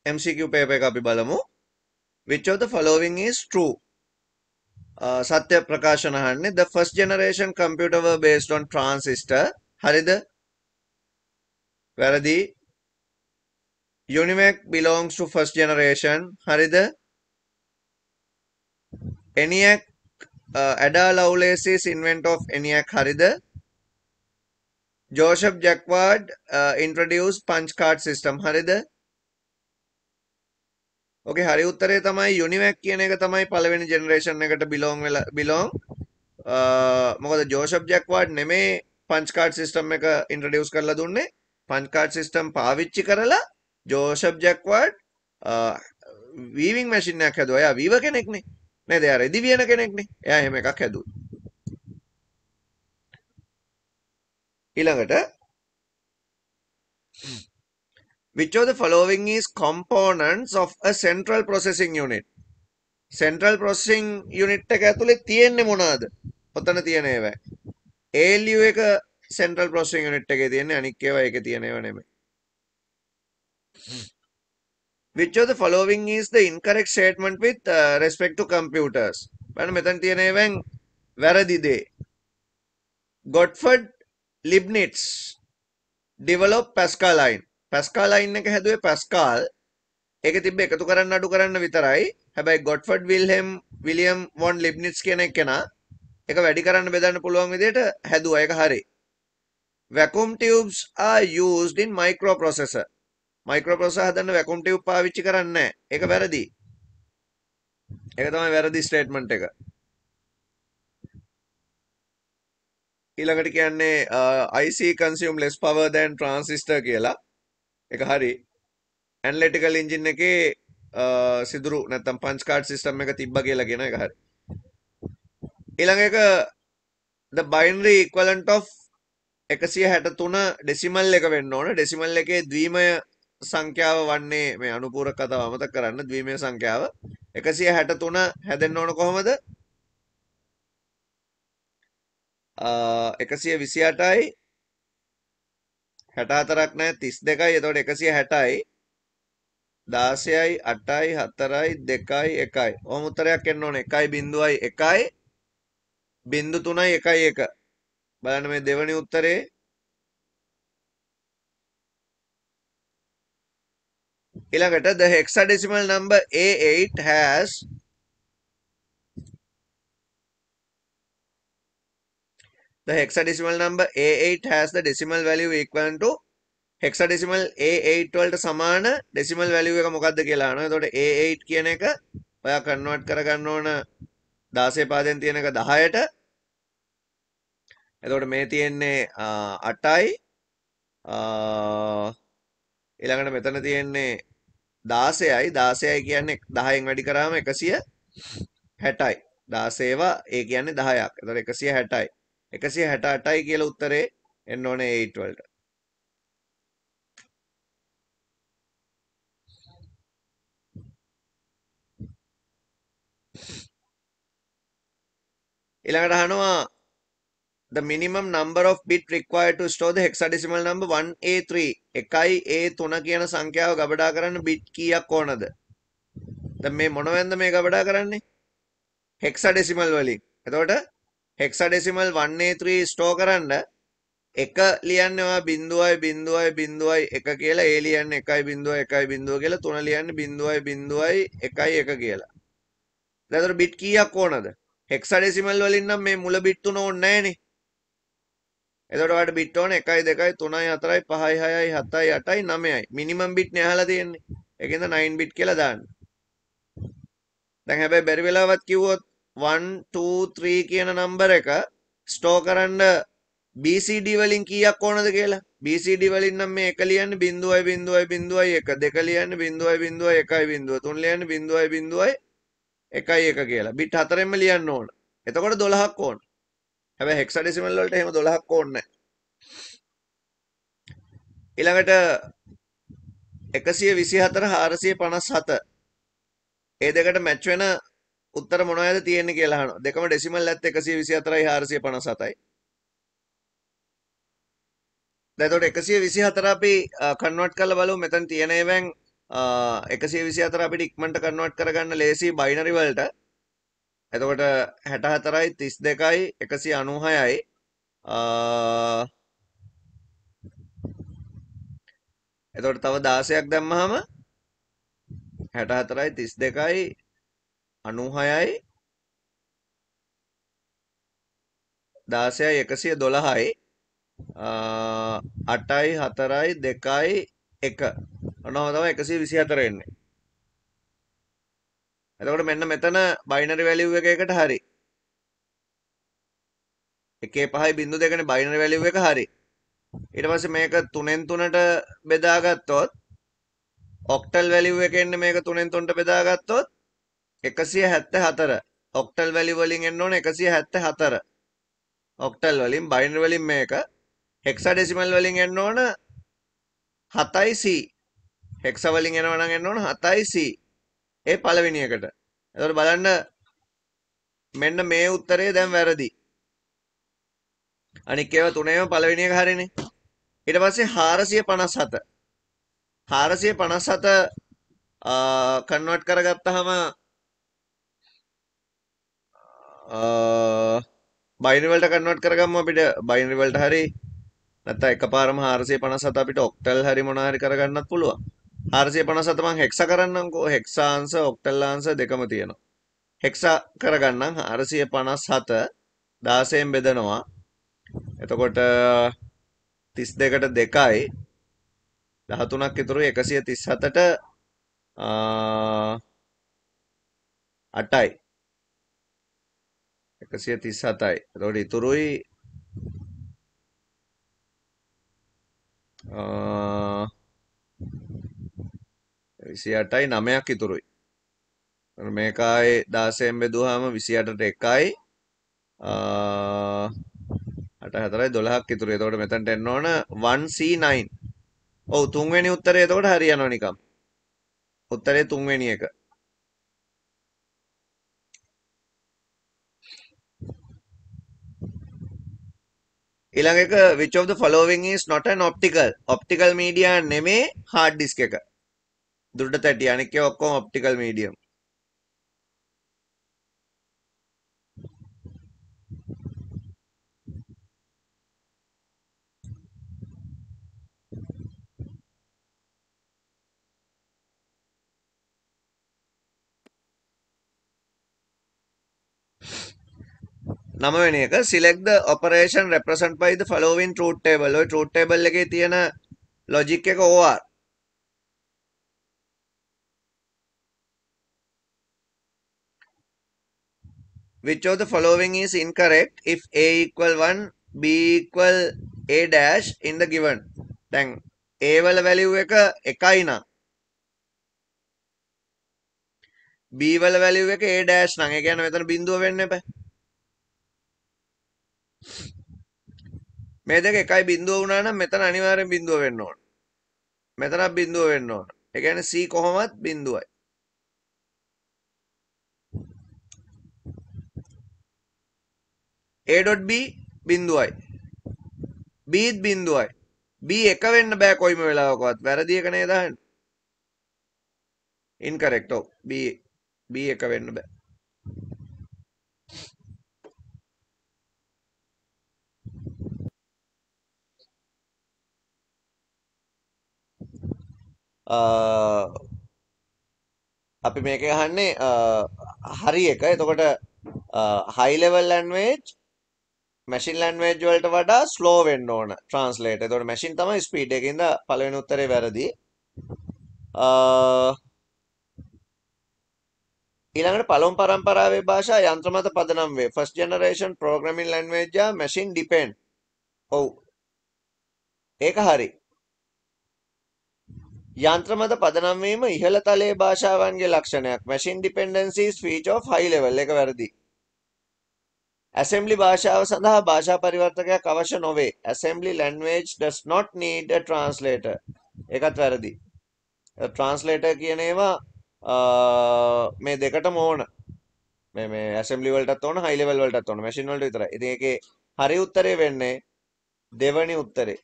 MCQ paper එක අපි බලමු. Which of the following is true? සත්‍ය ප්‍රකාශන අහන්නේ. The first generation computer were based on transistor. හරිද? වැරදි. UNIVAC belongs to first generation. හරිද? ENIAC Ada Lovelace is inventor of ENIAC. හරිද? Joseph Jacquard introduced punch card system. හරිද? ඕකේ හරි උත්තරේ තමයි UNIVAC කියන එක තමයි පළවෙනි ජෙනරේෂන් එකට belong මොකද ජෝසප් ජැක්වාඩ් නෙමේ පංච් කාඩ් සිස්ටම් එක ඉන්ට්‍රොඩියුස් කරලා දුන්නේ පංච් කාඩ් සිස්ටම් පාවිච්චි කරලා ජෝසප් ජැක්වාඩ් වීවිං මැෂින් එකක් හැදුවා. එයා වීවර් කෙනෙක්නේ නේද? එයා රෙදි වියන කෙනෙක්නේ. එයා එහෙම එකක් හැදුවා. ඊළඟට which of the following is components of a central processing unit? Central processing unit එක ඇතුලේ තියෙන්නේ මොනවාද? ඔතන තියෙන ඒවා. ALU එක central processing unit එකේ තියෙන්නේ අනික් ඒවා ඒකේ තියෙන ඒවා නෙමෙයි. Which of the following is the incorrect statement with respect to computers? බලන්න මෙතන තියෙන ඒවාෙන් වැරදි දේ. Gottfried Leibniz developed Pascaline. Pascaline එක හැදුවේ Pascal. ඒකේ තිබ්බ එකතු කරන්න අඩු කරන්න විතරයි. හැබැයි Gottfried William von Leibniz කියන එකනා ඒක වැඩි කරන්න බෙදන්න පුළුවන් විදිහට හැදුවා. ඒක හරි. Vacuum tubes are used in microprocessor. Microprocessor හදන්න vacuum tube පාවිච්චි කරන්නේ නැහැ. ඒක වැරදි. ඒක තමයි වැරදි ස්ටේට්මන්ට් එක. ඊළඟට කියන්නේ IC consume less power than transistor කියලා. ඒක හරි. Analytical engine එකේ සිදුරු නැත්නම් punch card system එක තිබ්බා කියලා කියන එක හරි. ඊළඟ එක the binary equivalent of 163 decimal එක වෙන්න ඕන. ඩෙසිමල් එකේ ද්විමය සංඛ්‍යාව වන්නේ මේ අනුපූරක කතාව අමතක කරන්න. ද්විමය සංඛ්‍යාව 163 හැදෙන්න ඕන කොහොමද? 128යි 64ක් නැහැ 32යි. එතකොට 160යි 16යි 8යි 4යි 2යි 1යි. ඔහොම උත්තරයක් එන්න ඕනේ. 1.1යි 0.3යි 1.1. බලන්න මේ දෙවෙනි උත්තරේ ඊළඟට the hexadecimal number A8 has the hexadecimal number A8 has the decimal value equivalent to hexadecimal A8 වලට සමාන decimal value එක මොකක්ද කියලා අහනවා. එතකොට A8 කියන එක ඔයා කන්වර්ට් කරගන්න ඕන 16 පාදෙන් තියෙන එක 10ට. එතකොට මේ තියෙන්නේ 8යි ඊළඟට මෙතන තියෙන්නේ 16යි 16යි කියන්නේ 10න් වැඩි කරාම 160යි 16වා ඒ කියන්නේ 10ක්. එතකොට 160යි 168යි කියලා උත්තරේ එන්න ඕනේ 8 වලට. ඊළඟට අහනවා the minimum number of bit required to store the hexadecimal number 1A3 1A3 කියන සංඛ්‍යාව ගබඩා කරන්න bit කීයක් ඕනද? දැන් මේ මොනවෙන්ද මේ ගබඩා කරන්නේ? hexadecimal වලින්. එතකොට hexadecimal 1A3 store කරන්න එක ලියන්නේ ඔයා 0.0.0.1 කියලා, A ලියන්නේ 1.1.0 කියලා, 3 ලියන්නේ 0.0.1 කියලා. දැන් ඒතර bit කීයක් ඕනද? hexadecimal වලින් නම් මේ මුල bit තුන ඕනේ නැහනේ. එතකොට ඔයාලට bit ඕනේ 1 2 3 4 5 6 7 8 9යි. මිනිමම් bit නේ අහලා තියෙන්නේ. ඒකෙන්ද 9 bit කියලා දාන්න. දැන් හැබැයි බැරි වෙලාවත් කිව්වොත් 1 2 3 කියන නම්බර එක ස්ටෝර් කරන්න BCD වලින් කීයක් ඕනද කියලා. BCD වලින් නම් මේ 1 ලියන්නේ 0.0.1 2 ලියන්නේ 0.0.1 3 ලියන්නේ 0.0.1 කියලා. bit 4ෙන්ම ලියන්න ඕන. එතකොට 12ක් ඕන. හැබැයි hexadecimal වලට එහෙම 12ක් ඕනේ නැහැ. ඊළඟට 124 457 ඒ දෙකට මැච් වෙන උත්තර මොනවද තියෙන්නේ කියලා අහනවා. දෙකම ඩෙසිමල් ඇත්ත 124යි 457යි. දැන් එතකොට 124 අපි කන්වර්ට් කරලා බලමු. මෙතන තියෙන ඒවාන් 124 අපිට ඉක්මනට කන්වර්ට් කරගන්න ලේසි බයිනරි වලට. එතකොට 64යි 32යි 196යි එතකොට තව 16ක් දැම්මහම 64යි 32යි 96යි 16යි 112යි 8යි 4යි 2යි 1 ඔන්නව තමයි 124 එන්නේ. එතකොට මෙන්න මෙතන බයිනරි වැලියු එකකට හරි. 1 5යි 0.2නේ බයිනරි වැලියු එක හරි. ඊට පස්සේ මේක 3න් 3ට බෙදාගත්තොත් ඔක්ටල් වැලියු එක එන්නේ මේක 3න් 3ට බෙදාගත්තොත් 174. ඔක්ටල් වැලියු වලින් එන්න ඕනේ 174. ඔක්ටල් වලින් බයිනරි වලින් මේක හෙක්සාඩෙසිමල් වලින් එන්න ඕන 7යි C. හෙක්සා වලින් එනවා නම් එන්න ඕන 7යි C. ඒ පළවෙනි එකට. එතකොට බලන්න මෙන්න මේ උත්තරේ දැන් වැරදි. අනික ඒවා තුනේම පළවෙනි එක හරිනේ. ඊට පස්සේ 457. 457 කන්වර්ට් කරගත්තාම බයිනරි වලට කන්වර්ට් කරගමු අපිට බයිනරි වලට හරි නැත්නම් එකපාරම 457 අපිට ඔක්ටල් හරි මොනවා හරි කරගන්නත් පුළුවන්. 457 මං හෙක්සා කරන්නම්කෝ. හෙක්සා අංශ ඔක්ටල් අංශ දෙකම තියෙනවා. හෙක්සා කරගන්නම් 457 16න් බෙදනවා. එතකොට 32ට 2යි 13ක් ඉතුරුයි 137ට 8යි 137යි. එතකොට ඉතුරුයි 28යි 9ක් ඉතුරුයි. මේක ආයේ 16න් බෙදුවාම 28ට 1යි 8 4යි 12ක් ඉතුරුයි. එතකොට මෙතනට එන්න ඕන 1C9. ඔව් තුන්වෙනි උත්තරේ එතකොට හරියනවා නිකම්. උත්තරේ තුන්වෙනි එක. ඊළඟ එක which of the following is not an optical? optical media නෙමේ hard disk එක. දුරට තැටි අනික ඒවා ඔක්කොම optical medium. නවවෙනි එක select the operation represented by the following truth table. ඔය truth table එකේ තියෙන logic එක OR. Which of the following is incorrect if A equal 1, B equal A dash in the given? දැන් A වල value එක 1යි නම් B වල value එක A dash නම් ඒ කියන්නේ මෙතන බිඳුව වෙන්න එපා. මේ දෙක 1යි බිඳුව වුණා නම් මෙතන අනිවාර්යෙන් බිඳුව වෙන්න ඕන. මෙතනත් බිඳුව වෙන්න ඕන. ඒ කියන්නේ C කොහොමත් බිඳුවයි. A.B බිඳුවයි. B බිඳුවයි. B එක වෙන්න බෑ කොයිම වෙලාවකවත්. වැරදි එක නේද අහන්නේ? incorrect. ඔව්. B එක වෙන්න බෑ. අපි මේක අහන්නේ හරි එක. එතකොට high level language machine language වලට වඩා slow වෙන්න ඕන translate. එතකොට machine තමයි speed එකකින්ද පළවෙනි උත්තරේ වැරදි. ඊළඟට පළමු පරම්පරාවේ භාෂා යන්ත්‍ර මත පදනම් වේ. first generation programming language යා machine depend. ඔව්. ඒක හරි. යන්ත්‍ර මත පදනම් වීම ඉහළ තලයේ භාෂාවන්ගේ ලක්ෂණයක්. machine dependency is feature of high level. ඒක වැරදි. assembly භාෂාව සඳහා භාෂා පරිවර්තකයක් අවශ්‍ය නොවේ. assembly language does not need a translator. ඒකත් වැරදි. translator කියන ඒවා මේ දෙකටම ඕන. මේ assembly වලටත් ඕන, high level වලටත් ඕන. machine වලට විතරයි. ඉතින් ඒකේ හරි උත්තරේ වෙන්නේ දෙවනි උත්තරේ.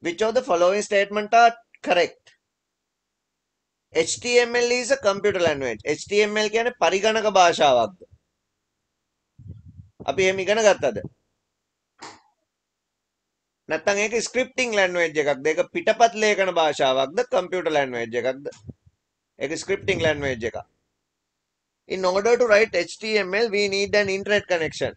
Which of the following statement are correct? HTML is a computer language. HTML කියන්නේ පරිගණක භාෂාවක්ද? අපි එහෙම ඉගෙන ගත්තද? නැත්නම් ඒක ස්ක්‍රිප්ටිං ලැන්ග්වේජ් එකක්ද? ඒක පිටපත් ලේඛන භාෂාවක්ද? කම්පියුටර් ලැන්ග්වේජ් එකක්ද? ඒක ස්ක්‍රිප්ටිං ලැන්ග්වේජ් එකක්. In order to write HTML, we need an internet connection.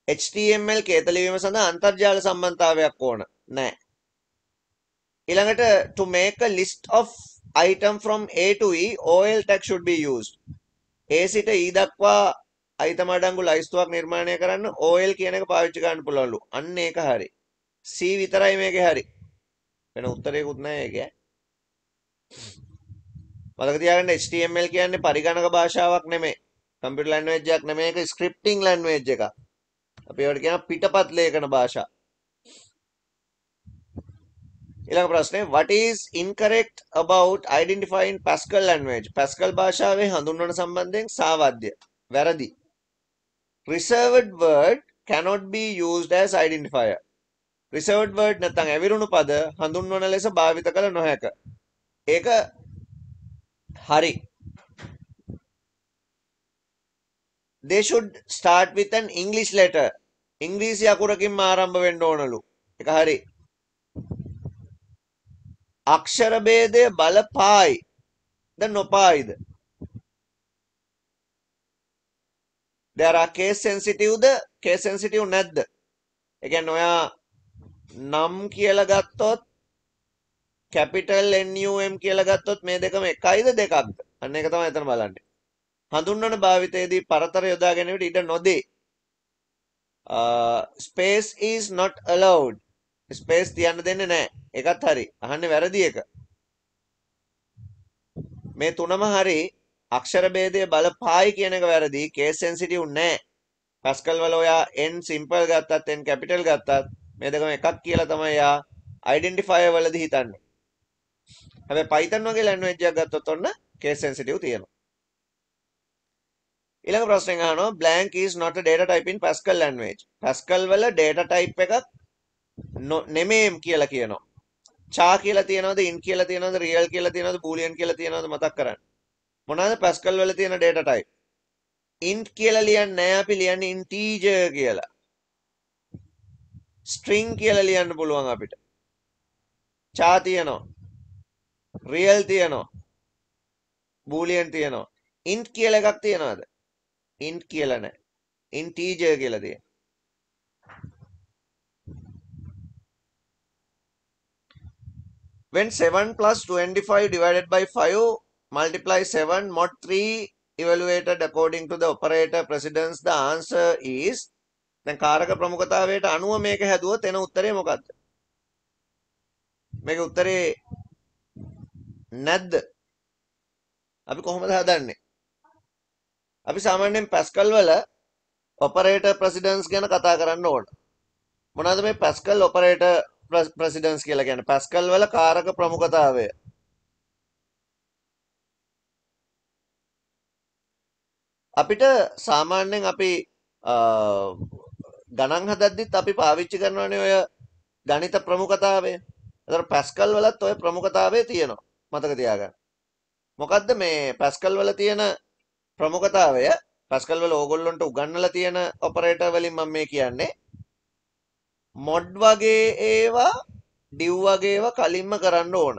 HTML කේතලිවීම සඳහා අන්තර්ජාල සම්බන්ධතාවයක් ඕන නෑ. ඊළඟට to make a list of item from A to E, OL tag should be used. A සිට E දක්වා අයිතම අඩංගු ලයිස්තුවක් නිර්මාණය කරන්න OL කියන එක පාවිච්චි කරන්න පුළුවන්ලු. අන්න ඒක හරි. C විතරයි මේකේ හරි. වෙන උත්තරයකුත් නැහැ ඒකේ. මතක තියාගන්න HTML කියන්නේ පරිගණක භාෂාවක් නෙමෙයි. කම්පියුටර් ලැන්ග්වේජ් එකක් නෙමෙයි. ඒක ස්ක්‍රිප්ටිං ලැන්ග්වේජ් එකක්. අපි ඒවට කියනවා පිටපත් ලේඛන භාෂා. ඊළඟ ප්‍රශ්නේ what is incorrect about identifying Pascal language? Pascal භාෂාවේ හඳුන්වන සම්බන්ධයෙන් සාවද්‍ය. වැරදි. Reserved word cannot be used as identifier. Reserved word නැත්නම් ඇවිරුණු පද හඳුන්වන ලෙස භාවිත කළ නොහැක. ඒක හරි. They should start with an English letter. ඉංග්‍රීසි අකුරකින් ආරම්භ වෙන්න ඕනලු. ඒක හරි. අක්ෂර භේදය බලපායි ද නොපායිද? there are case sensitive the case sensitive නැද්ද? ඒ කියන්නේ ඔයා නම් කියලා ගත්තොත් capital NUM කියලා ගත්තොත් මේ දෙකම එකයිද දෙකක්ද? අන්න ඒක තමයි එතන බලන්නේ. හඳුන්වන භාවිතයේදී පරතර යොදා ගැනීමට ඉඩ නොදේ. space is not allowed. space තියන්න දෙන්නේ නැහැ. ඒකත් හරි. අහන්නේ වැරදි එක. මේ තුනම හරි. අක්ෂර භේදය බලපායි කියන එක වැරදි. case sensitive නැහැ. Pascal වල ඔයා n simple ගත්තත් n capital ගත්තත් මේ දෙකම එකක් කියලා තමයි යා identifier වලදී හිතන්නේ. හැබැයි Python වගේ language එකක් ගත්තොත් ඔන්න case sensitive තියෙනවා. ඊළඟ ප්‍රශ්නෙන් අහනවා blank is not a data type in Pascal language. Pascal වල data type එකක් නෙමෙයි කියලා කියනවා. char කියලා තියනවද in කියලා තියනවද real කියලා තියනවද boolean කියලා තියනවද මතක් කරන්න. මොනවාද Pascal වල තියෙන data type? int කියලා ලියන්නේ නැහැ අපි ලියන්නේ integer කියලා. string කියලා ලියන්න පුළුවන් අපිට. char තියනවා. real තියනවා. boolean තියනවා. int කියලා එකක් තියනවද? int කියලා නැහැ. integer කියලා තියෙනවා. When 7 plus 25 divided by 5 multiply 7 mod 3 evaluated according to the operator precedence, the answer is දැන් කාරක ප්‍රමුඛතාවයට අනුව මේක හැදුවොත් එන උත්තරේ මොකක්ද? මේකේ උත්තරේ නැද්ද? අපි කොහොමද හදන්නේ? අපි සාමාන්‍යයෙන් Pascal වල operator precedence ගැන කතා කරන්න ඕන. මොනවාද මේ Pascal operator precedence කියලා කියන්නේ? Pascal වල කාරක ප්‍රමුඛතාවය. අපිට සාමාන්‍යයෙන් අපි ගණන් හදද්දිත් අපි පාවිච්චි කරනවානේ ඔය ගණිත ප්‍රමුඛතාවය. ඒතර Pascal වලත් ඔය ප්‍රමුඛතාවය තියෙනවා. මතක තියාගන්න. මොකද්ද මේ Pascal වල තියෙන ප්‍රමුඛතාවය? Pascal වල ඕගොල්ලන්ට උගන්වලා තියෙන ඔපරේටර් වලින් මම මේ කියන්නේ mod වගේ ඒවා div වගේ ඒවා කලින්ම කරන්න ඕන.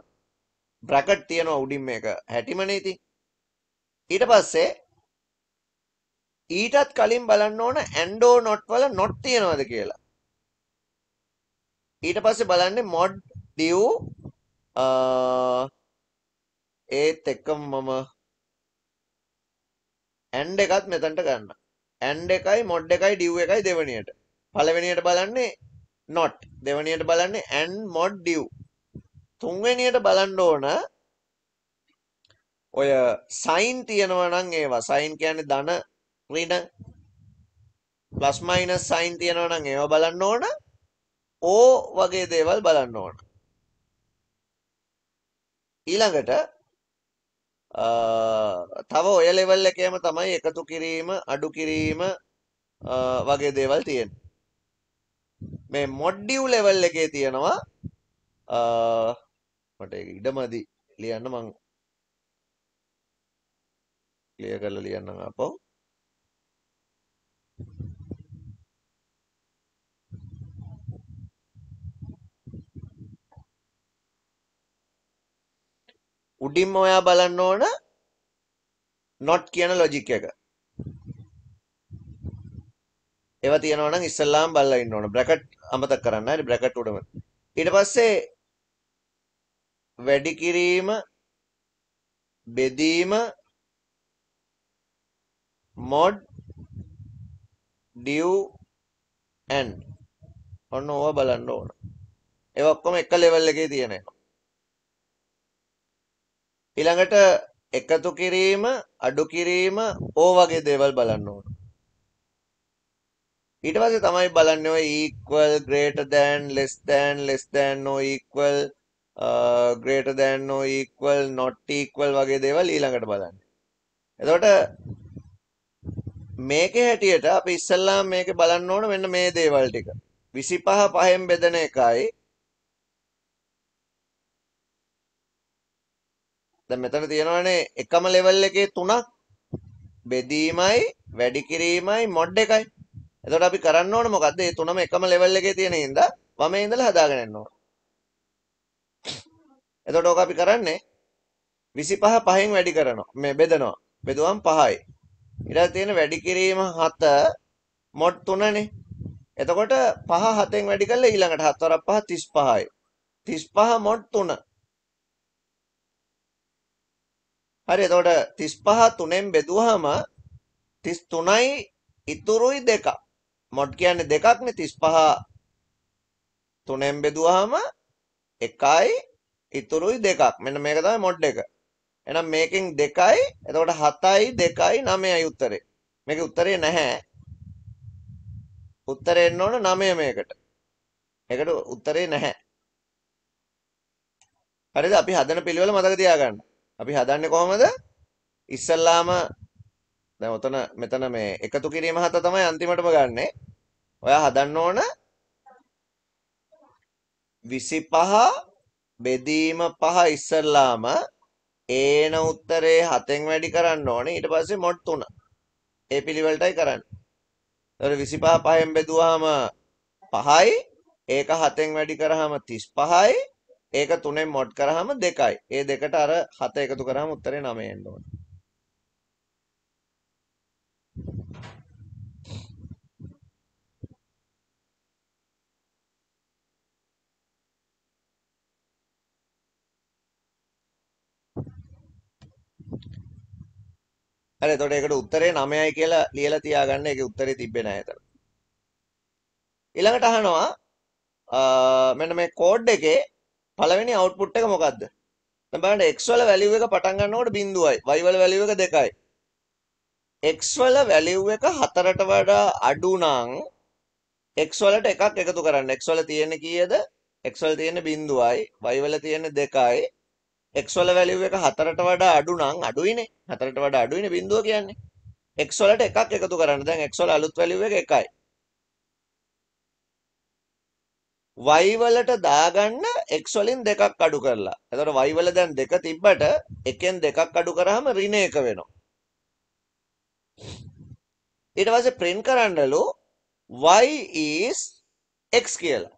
බ්‍රැකට් තියෙනවා උඩින් මේක හැටිමනේ ඉතින්. ඊට පස්සේ ඊටත් කලින් බලන්න ඕන and or not වල not තියනවද කියලා. ඊට පස්සේ බලන්නේ mod div ඒත් එක්කම මම and එකත් මෙතනට ගන්න. and එකයි mod එකයි div එකයි දෙවෙනියට. පළවෙනියට බලන්නේ not. දෙවෙනියට බලන්නේ and mod div. තුන්වෙනියට බලන්න ඕන ඔය sign තියනවා නම් ඒවා. sign කියන්නේ ධන ඍණ plus minus sign තියනවා නම් ඒවා බලන්න ඕන. o වගේ දේවල් බලන්න ඕන. ඊළඟට තව ඔය ලෙවල් එකේම තමයි එකතු කිරීම අඩු කිරීම වගේ දේවල් තියෙන්නේ. මේ මොඩ්ියුල් ලෙවල් එකේ තියෙනවා මට ඒක ඉඩමදි ලියන්න මං ක්ලියර් කරලා ලියන්නම් ආපහු උඩින්ම ඔයා බලන්න ඕන not කියන ලොජික් එක ඒවා තියෙනවා නම් ඉස්සල්ලාම බලලා ඉන්න ඕන බ්‍රැකට් අමතක කරන්න හරි බ්‍රැකට් උඩම ඊට පස්සේ වැඩි කිරීම බෙදීම mod div and ඔන්න ඕවා බලන්න ඕන ඒවා ඔක්කොම එක ලෙවල් එකේ තියෙන ඒවා ඊළඟට එකතු කිරීම අඩු කිරීම ඕ වගේ දේවල් බලන්න ඕන ඊට පස්සේ තමයි බලන්නේ ඔය equal greater than less than no equal greater than no equal not equal වගේ දේවල් ඊළඟට බලන්නේ එතකොට මේකේ හැටියට අපි ඉස්සල්ලාම මේකේ බලන්න ඕන මෙන්න මේ දේවල් ටික 25 5න් බෙදෙන එකයි දැන් මෙතන තියෙනවානේ එකම ලෙවල් එකේ තුනක් බෙදීමයි වැඩි කිරීමයි මොඩ් එකයි එතකොට අපි කරන්න ඕන මොකද්ද මේ තුනම එකම ලෙවල් එකේ තියෙන හින්දා වමේ ඉඳලා හදාගෙන යන්න ඕන එතකොට ඕක අපි කරන්නේ 25 5න් වැඩි කරනවා මේ බෙදනවා බෙදුවම් 5යි ඊට තියෙන වැඩි කිරීම 7 මොඩ් 3නේ එතකොට 5 7න් වැඩි කරලා ඊළඟට 7 වරක් 5 35යි 35 මොඩ් 3 හරි එතකොට 35 3ෙන් බෙදුවාම 33යි ඉතුරුයි 2ක් මොඩ් කියන්නේ දෙකක්නේ 35 3ෙන් බෙදුවාම 1යි ඉතුරුයි 2ක් මෙන්න මේක තමයි මොඩ් එක එහෙනම් මේකෙන් 2යි එතකොට 7යි 2යි 9යි උත්තරේ මේකේ උත්තරේ නැහැ උත්තරේ එන්න ඕන 9 මේකට ඒකට උත්තරේ නැහැ හරිද අපි හදන පිළිවෙල මතක තියාගන්න අපි හදන්නේ කොහොමද ඉස්සල්ලාම දැන් උතන මෙතන මේ එකතු කිරීම 7 තමයි අන්තිමටම ගන්නෙ ඔයා හදන්න ඕන 25 බෙදීම 5 ඉස්සල්ලාම ඒන උත්තරේ 7න් වැඩි කරන්න ඕනේ ඊට පස්සේ මොඩ් 3 ඒ පිළිවෙලටයි කරන්නේ. ඒතර 25 5න් බෙදුවාම 5යි ඒක 7න් වැඩි කරාම 35යි ඒක 3ෙන් මොඩ් කරාම 2යි. ඒ දෙකට අර 7 එකතු කරාම උත්තරේ 9 එන්න ඕනේ. හරි එතකොට ඒකට උත්තරේ 9යි කියලා ලියලා තියාගන්න. ඒකේ උත්තරේ තිබ්බේ නැහැ එතන. ඊළඟට අහනවා මෙන්න මේ කෝඩ් එකේ පළවෙනි අවුට්පුට් එක මොකද්ද? දැන් බලන්න x වල වැලියු එක පටන් ගන්නකොට 0යි y වල වැලියු එක 2යි. x වල වැලියු එක 4ට වඩා අඩු නම් x වලට එකක් එකතු කරන්න. x වල තියෙන්නේ කීයද? x වල තියෙන්නේ 0යි y වල තියෙන්නේ 2යි. x වල වැලියු එක 4ට වඩා අඩු නම් අඩුයිනේ. 4ට වඩා අඩුයිනේ 0 කියන්නේ. x වලට එකක් එකතු කරන්න. දැන් x වල අලුත් වැලියු එක 1යි. y වලට දාගන්න x වලින් දෙකක් අඩු කරලා. එතකොට y වල දැන් දෙක තිබ්බට එකෙන් දෙකක් අඩු කරාම ඍණ එක වෙනවා. ඊට පස්සේ print කරන්නලු y is x කියලා.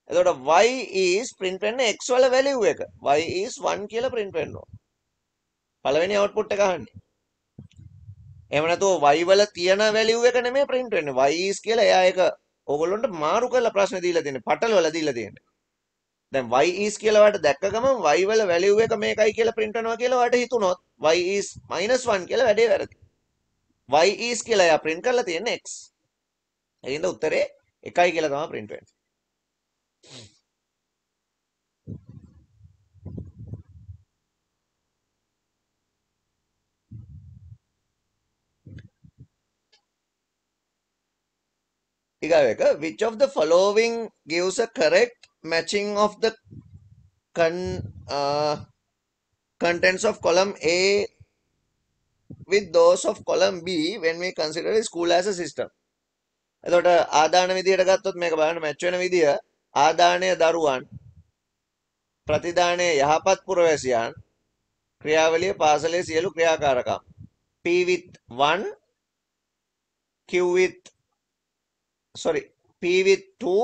එතකොට y is print වෙන්නේ x වල value එක. y is 1 කියලා print වෙන්න ඕන. පළවෙනි output එක අහන්නේ. එහෙම නැතුව y වල තියෙන value එක නෙමෙයි print වෙන්නේ. y is කියලා එයා ඒක ඕගොල්ලන්ට මාරු කරලා ප්‍රශ්න දීලා තියෙන්නේ. පටලවලා දීලා තියෙන්නේ. දැන් y is කියලා වට දැක්ක ගමන් y වල value එක මේකයි කියලා print වෙනවා කියලා වට හිතුනොත් y is -1 කියලා වැඩේ වැරදි. y is කියලා එයා print කරලා තියෙන්නේ x. එහෙනම් උත්තරේ 1යි කියලා තමයි print වෙන්නේ. ඊගාව එක which of the following gives a correct matching of the contents of column A with those of column B when we consider a school as a system. එතකොට ආදාන විදියට ගත්තොත් මේක බලන්න මැච් වෙන විදිය ආදානය දරුවන් ප්‍රතිදානය යහපත් පුරවැසියන් ක්‍රියාවලිය පාසලේ සියලු ක්‍රියාකාරකම් P with 1 Q with sorry P with 2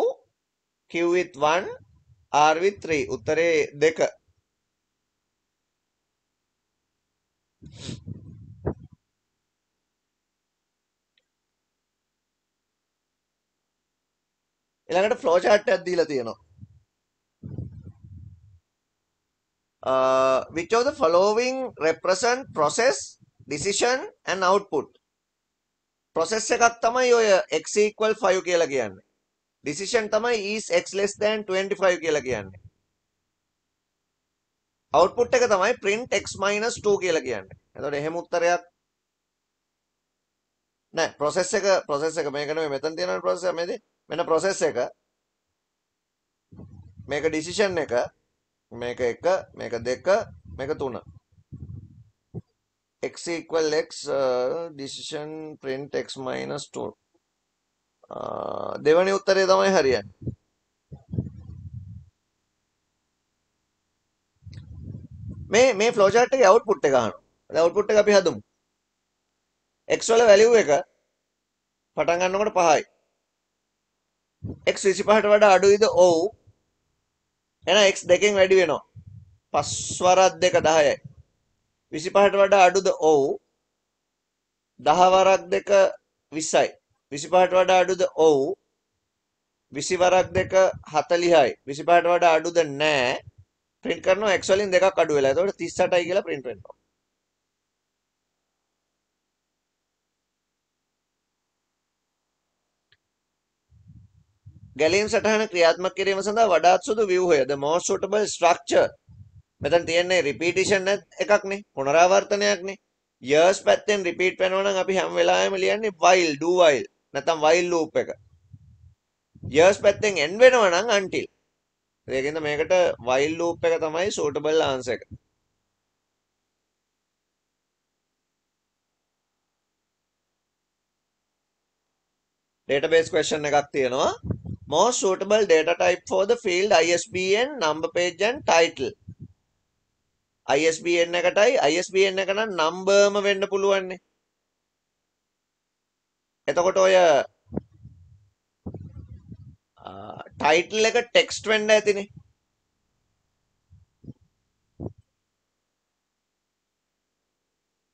Q with 1 R with 3 උත්තරේ 2 ඊළඟට ෆ්ලෝ chart එකක් දීලා තියෙනවා which of the following represent process decision and output process එකක් තමයි ඔය x equal 5 කියලා කියන්නේ decision තමයි is x less than 25 කියලා කියන්නේ output එක තමයි print x minus 2 කියලා කියන්නේ එතකොට එහෙම උත්තරයක් නෑ process එක මේක නෙමෙයි මෙතන තියෙන process එක මෙන්න process එක මේක decision එක මේක 1 මේක 2 මේක 3 x equal x decision print x minus 2 දෙවැනි උත්තරේ තමයි හරියන්නේ මේ ෆ්ලෝ chart එකේ output එක අහනවා දැන් output එක අපි හදමු x වල value එක පටන් ගන්නකොට 5යි x 25ට වඩා අඩුයිද ඔව් එහෙනම් x දෙකෙන් වැඩි වෙනවා 5 වරක් 2 10යි 25ට වඩා අඩුද ඔව් 10 වරක් 2 20යි 25ට වඩා අඩුද ඔව් 20 වරක් 2 40යි 25ට වඩා අඩුද නෑ print කරනවා x වලින් දෙකක් අඩු වෙලා එතකොට 38යි කියලා print වෙනවා ගැලීම් සටහන ක්‍රියාත්මක කිරීම සඳහා වඩාත් සුදු ව්‍යුහය the most suitable structure මෙතන තියෙන්නේ repetition එකක්නේ පුනරාවර්තනයක්නේ years පැත්තෙන් repeat වෙනවා නම් අපි හැම වෙලාවෙම ලියන්නේ while do while නැත්නම් while loop එක years පැත්තෙන් end වෙනවා නම් until ඒකින්ද මේකට while loop එක තමයි suitable answer එක database question එකක් තියෙනවා most suitable data type for the field ISBN number page and title ISBN එකටයි ISBN එක නම් නම්බර්ම වෙන්න පුළුවන්නේ එතකොට ඔය ටයිටල් එක ටෙක්ස්ට් වෙන්න ඇතිනේ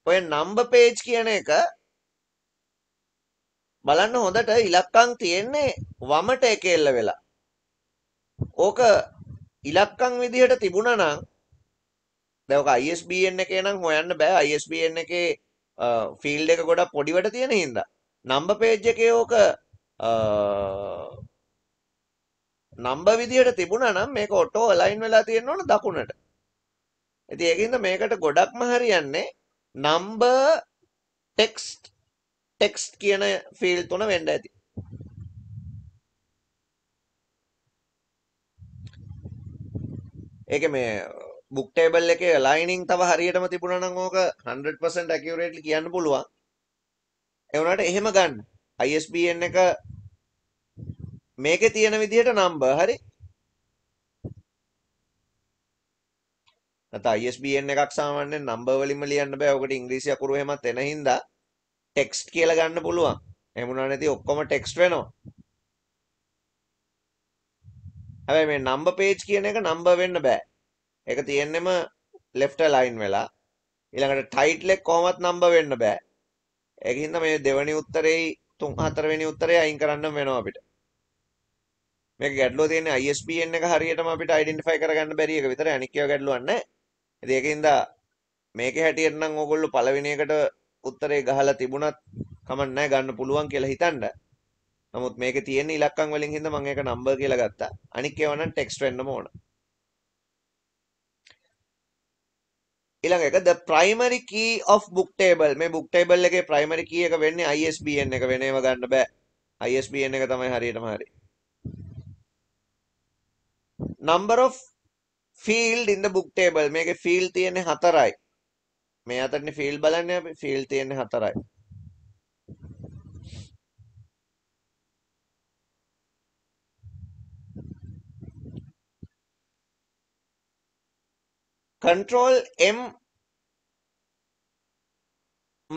ඔය නම්බර් පේජ් කියන එක බලන්න හොඳට ඉලක්කම් තියෙන්නේ වමට එකෙල්ල වෙලා ඕක ඉලක්කම් විදිහට තිබුණා නම් දැන් ඔක ISBN එකේ නම් හොයන්න බෑ ISBN එකේ ෆීල්ඩ් එක ගොඩක් පොඩිවට තියෙන හින්දා නම්බර් පේජ් එකේ ඕක නම්බර් විදිහට තිබුණා නම් මේක ඔටෝ අලයින් වෙලා තියෙන්න ඕන දකුණට ඉතින් ඒකින්ද මේකට ගොඩක්ම හරියන්නේ නම්බර් ටෙක්ස්ට් කියන ෆීල්ඩ් තුන වෙන්න ඇති ඒක මේ බුක් ටේබල් එකේ ලයිනින් තව හරියටම තිබුණා නම් ඕක 100% accurately කියන්න පුළුවන් ඒ වුණාට එහෙම ගන්න ISBN එක මේකේ තියෙන විදිහට නම්බර් හරි නැත්නම් ISBN එකක් සාමාන්‍යයෙන් නම්බර් වලින්ම ලියන්න බෑ ඔකට ඉංග්‍රීසි අකුරු එහෙමත් එන හින්දා ටෙක්ස්ට් කියලා ගන්න පුළුවන් එහෙම වුණා නැති ඔක්කොම ටෙක්ස්ට් වෙනවා හැබැයි මේ නම්බර් පේජ් කියන එක නම්බර් වෙන්න බෑ ඒක තියෙන්නෙම left align වෙලා ඊළඟට ටයිටල් එක කොහොමත් නම්බර් වෙන්න බෑ ඒකින්ද මේ දෙවෙනි උත්තරේ 3 4 වෙනි උත්තරේ අයින් කරන්න වෙනවා අපිට මේක ගැටලුව තියෙන්නේ ISBN එක හරියටම අපිට අයිඩෙන්ටිෆයි කරගන්න බැරි එක විතරයි අනික් ඒවා ගැටලුවක් නැහැ ඉතින් ඒකින්ද මේකේ හැටියට නම් ඕගොල්ලෝ පළවෙනි එකට උත්තරේ ගහලා තිබුණත් කමක් නැහැ ගන්න පුළුවන් කියලා හිතන්න නමුත් මේකේ තියෙන ඉලක්කම් වලින් හින්දා මම ඒක නම්බර් කියලා ගත්තා අනික් ඒවා නම් ටෙක්ස්ට් වෙන්නම ඕන ඊළඟ එක the primary key of book table මේ book table එකේ primary key එක වෙන්නේ ISBN එක වෙන ඒවා ගන්න බෑ ISBN එක තමයි හරියටම හරි number of field in the book table මේකේ field තියෙන්නේ 4යි මේ අතරනේ field බලන්නේ අපි field තියෙන්නේ 4යි control M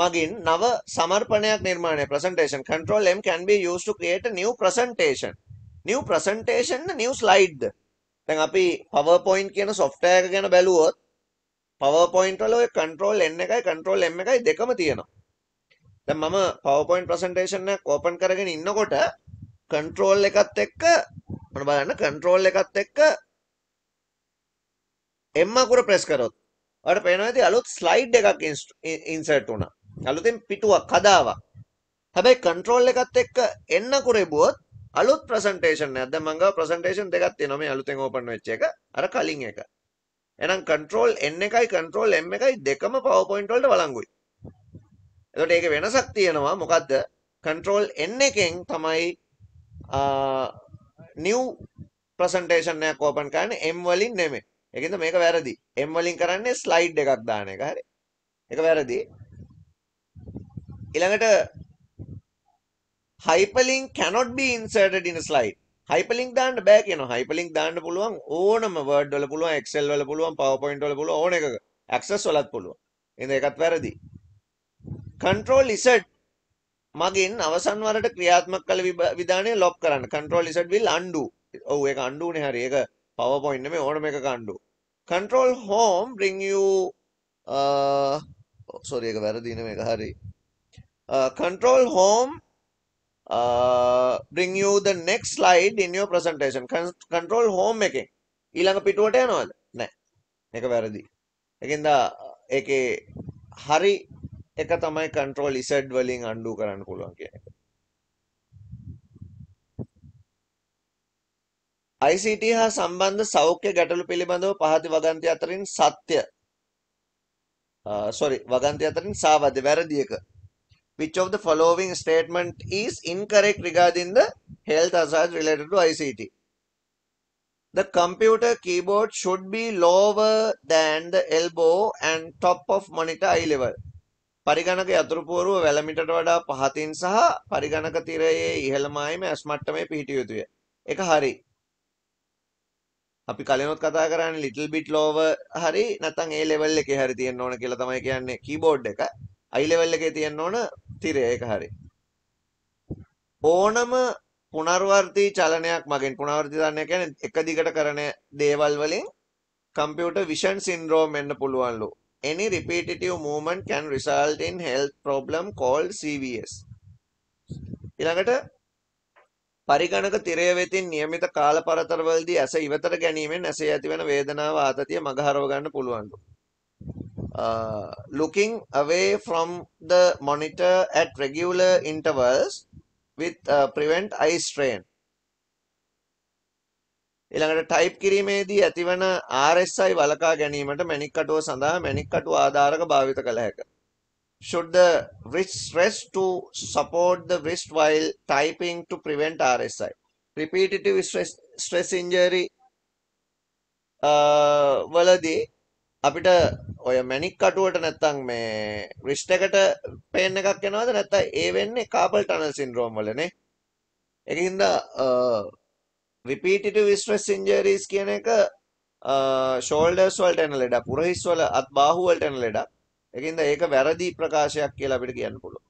මගින් නව සමර්පණයක් නිර්මාණය presentation. Control M can be used to create a new presentation. New presentation new slide. දැන් අපි PowerPoint කියන software එක ගැන බැලුවොත් PowerPoint වල ඔය control N එකයි control M එකයි දෙකම තියෙනවා. දැන් මම PowerPoint presentation එක open කරගෙන ඉන්නකොට control එකත් එක්ක මොන බලන්න control එකත් එක්ක M අකුර press කරොත් ඔයාලට පේනවා ඇති අලුත් slide එකක් insert වුණා. අලුතෙන් පිටුවක් හදාවා. හැබැයි control එකත් එක්ක N අකුර එබුවොත් අලුත් presentation එකක්. දැන් මම ගාව presentation දෙකක් තියෙනවා මේ අලුතෙන් open වෙච්ච එක. අර කලින් එක. එහෙනම් control N එකයි control M එකයි දෙකම PowerPoint වලට වළංගුයි. එතකොට ඒකේ වෙනසක් තියෙනවා. මොකද්ද? control N එකෙන් තමයි new presentation එකක් open කරන්නේ M වලින් නෙමෙයි. ඒකින්ද මේක වැරදි. M වලින් කරන්නේ slide එකක් දාන එක. හරි. ඒක වැරදි. ඊළඟට hyperlink cannot be inserted in a slide. hyperlink දාන්න බෑ කියනවා. hyperlink දාන්න පුළුවන් ඕනම word වල පුළුවන්, excel වල පුළුවන්, powerpoint වල පුළුවන් ඕන එකක. access වලත් පුළුවන්. එහෙනම් ඒකත් වැරදි. control Z මගින් අවසන් වරට ක්‍රියාත්මක කළ විධානය lock කරන්න. control Z will undo. ඔව් ඒක undo නේ හරි. ඒක powerpoint නෙමෙයි ඕනම එකක undo. control home bring you sorry ඒක වැරදි නෙමෙයි ඒක හරි. control home bring you the next slide in your presentation. control home එකෙන් ඊළඟ පිටුවට යනවද? නැහැ. ඒක වැරදි. ඒකෙන්ද ඒකේ හරි එක තමයි control Z වලින් undo කරන්න පුළුවන් කියන එක. ICT හා සම්බන්ධ සෞඛ්‍ය ගැටලු පිළිබඳව පහති වගන්ති අතරින් සත්‍ය වගන්ති අතරින් සාවද්‍ය වැරදි එක. Which of the following statement is incorrect regarding the health hazard related to ICT? The computer keyboard should be lower than the elbow and top of monitor eye level. පරිගණක යතුරුපෝරුව වැලමිටට වඩා පහතින් සහ පරිගණක තිරයේ ඉහළමයිම ඇස් මට්ටමේ පිහිටිය යුතුය. ඒක හරි. අපි කලිනුත් කතා කරන්නේ little bit lower හරි නැත්නම් A level එකේ හරි තියෙන්න ඕන කියලා තමයි කියන්නේ keyboard එක. eye level එකේ තියෙන්න ඕන තිරය. ඒක හරි. ඕනම පුනර්වර්ති චලනයක් මගින් පුනර්වර්ති චලනය කියන්නේ එක දිගට කරන දේවල් වලින් computer vision syndrome වෙන්න පුළුවන්ලු. Any repetitive movement can result in health problem called CVS. ඊළඟට පරිගණක තිරය වෙතින් નિયમિત කාල පරතරවලදී ඇස ඉවතට ගැනීමෙන් ඇසේ ඇතිවන වේදනාව ආතතිය මගහරව ගන්න පුළුවන්ලු. Looking away from the monitor at regular intervals with prevent eye strain. ඊළඟට ටයිප් කිරීමේදී ඇතිවන RSI වළකා ගැනීමට මැණික් කටුව සඳහා මැණික් කටුව ආධාරක භාවිත කළ හැක. Should the wrist rest to support the wrist while typing to prevent RSI? Repetitive stress injury වලදී අපිට ඔය මැණික් කටුවට නැත්තම් මේ wrist එකට pain එකක් එනවද නැත්නම් ඒ වෙන්නේ carpal tunnel syndrome වලනේ. ඒකින්ද repetitive stress injuries කියන එක shoulders වලට එන ලෙඩ, පුරහිස් වල අත් බාහුව වලට එන ලෙඩ. ඒකින්ද ඒක වැරදි ප්‍රකාශයක් කියලා අපිට කියන්න පුළුවන්.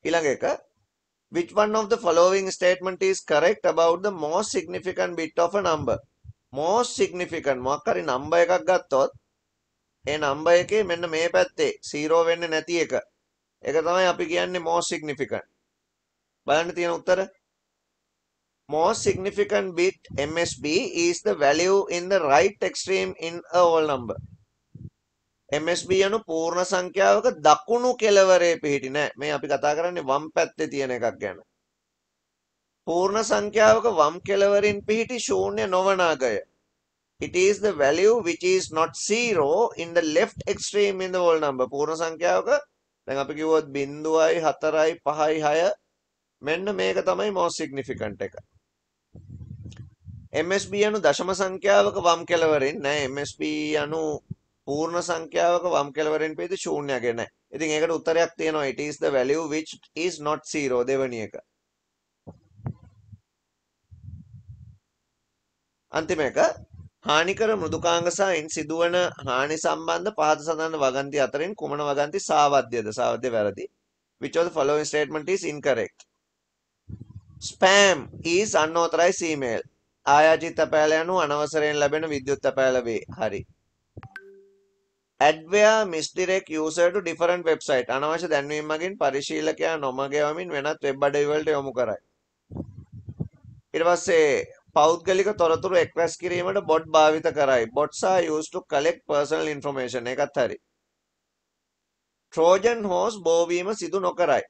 ඊළඟ එක which one of the following statement is correct about the most significant bit of a number? Most significant මොකක් හරි number එකක් ගත්තොත් ඒ number එකේ මෙන්න මේ පැත්තේ 0 වෙන්නේ නැති එක. ඒක තමයි අපි කියන්නේ most significant. බලන්න තියෙන උත්තර. Most significant bit MSB is the value in the right extreme in a whole number. MSB යනු පූර්ණ සංඛ්‍යාවක දකුණු කෙළවරේ පිහිටි නෑ. මේ අපි කතා කරන්නේ වම් පැත්තේ තියෙන එකක් ගැන. පූර්ණ සංඛ්‍යාවක වම් කෙළවරින් පිහිටි ශූන්‍ය නොවන අගය. It is the value which is not 0 in the left extreme in the whole number. පූර්ණ සංඛ්‍යාවක දැන් අපි කිව්වොත් 0යි 4යි 5යි 6 මෙන්න මේක තමයි most significant එක. MSB යනු දශම සංඛ්‍යාවක වම් කෙළවරින් නෑ. MSB යනු පූර්ණ සංඛ්‍යාවක වම් කෙළවරින් පිහිටි ශූන්‍යයක් නෑ. ඉතින් ඒකට උත්තරයක් තියෙනවා. It is the value which is not 0 දෙවෙනි එක. අන්තිම එක හානිකර මෘදුකාංග සහ ඉන් සිදුවන හානි සම්බන්ධ පහත සඳහන් වගන්ති අතරින් කුමන වගන්ති සාවද්‍යද? සාවද්‍ය වැරදි. Which of the following statement is incorrect? Spam is unauthorized email. ආයාචිත තැපෑල යනු අනවසරයෙන් ලැබෙන විද්‍යුත් තැපෑල වේ. හරි. Adware misdirect user to different website. අනවශ්‍ය දැන්වීම් මගින් පරිශීලකයා නොමග යවමින් වෙනත් වෙබ් අඩවි වලට යොමු කරයි. ඊට පස්සේ පෞද්ගලික තොරතුරු එක්රැස් කිරීමට බොට් භාවිත කරයි. bots are used to collect personal information. ඒකත් හරි. Trojan horse බෝවීම සිදු නොකරයි.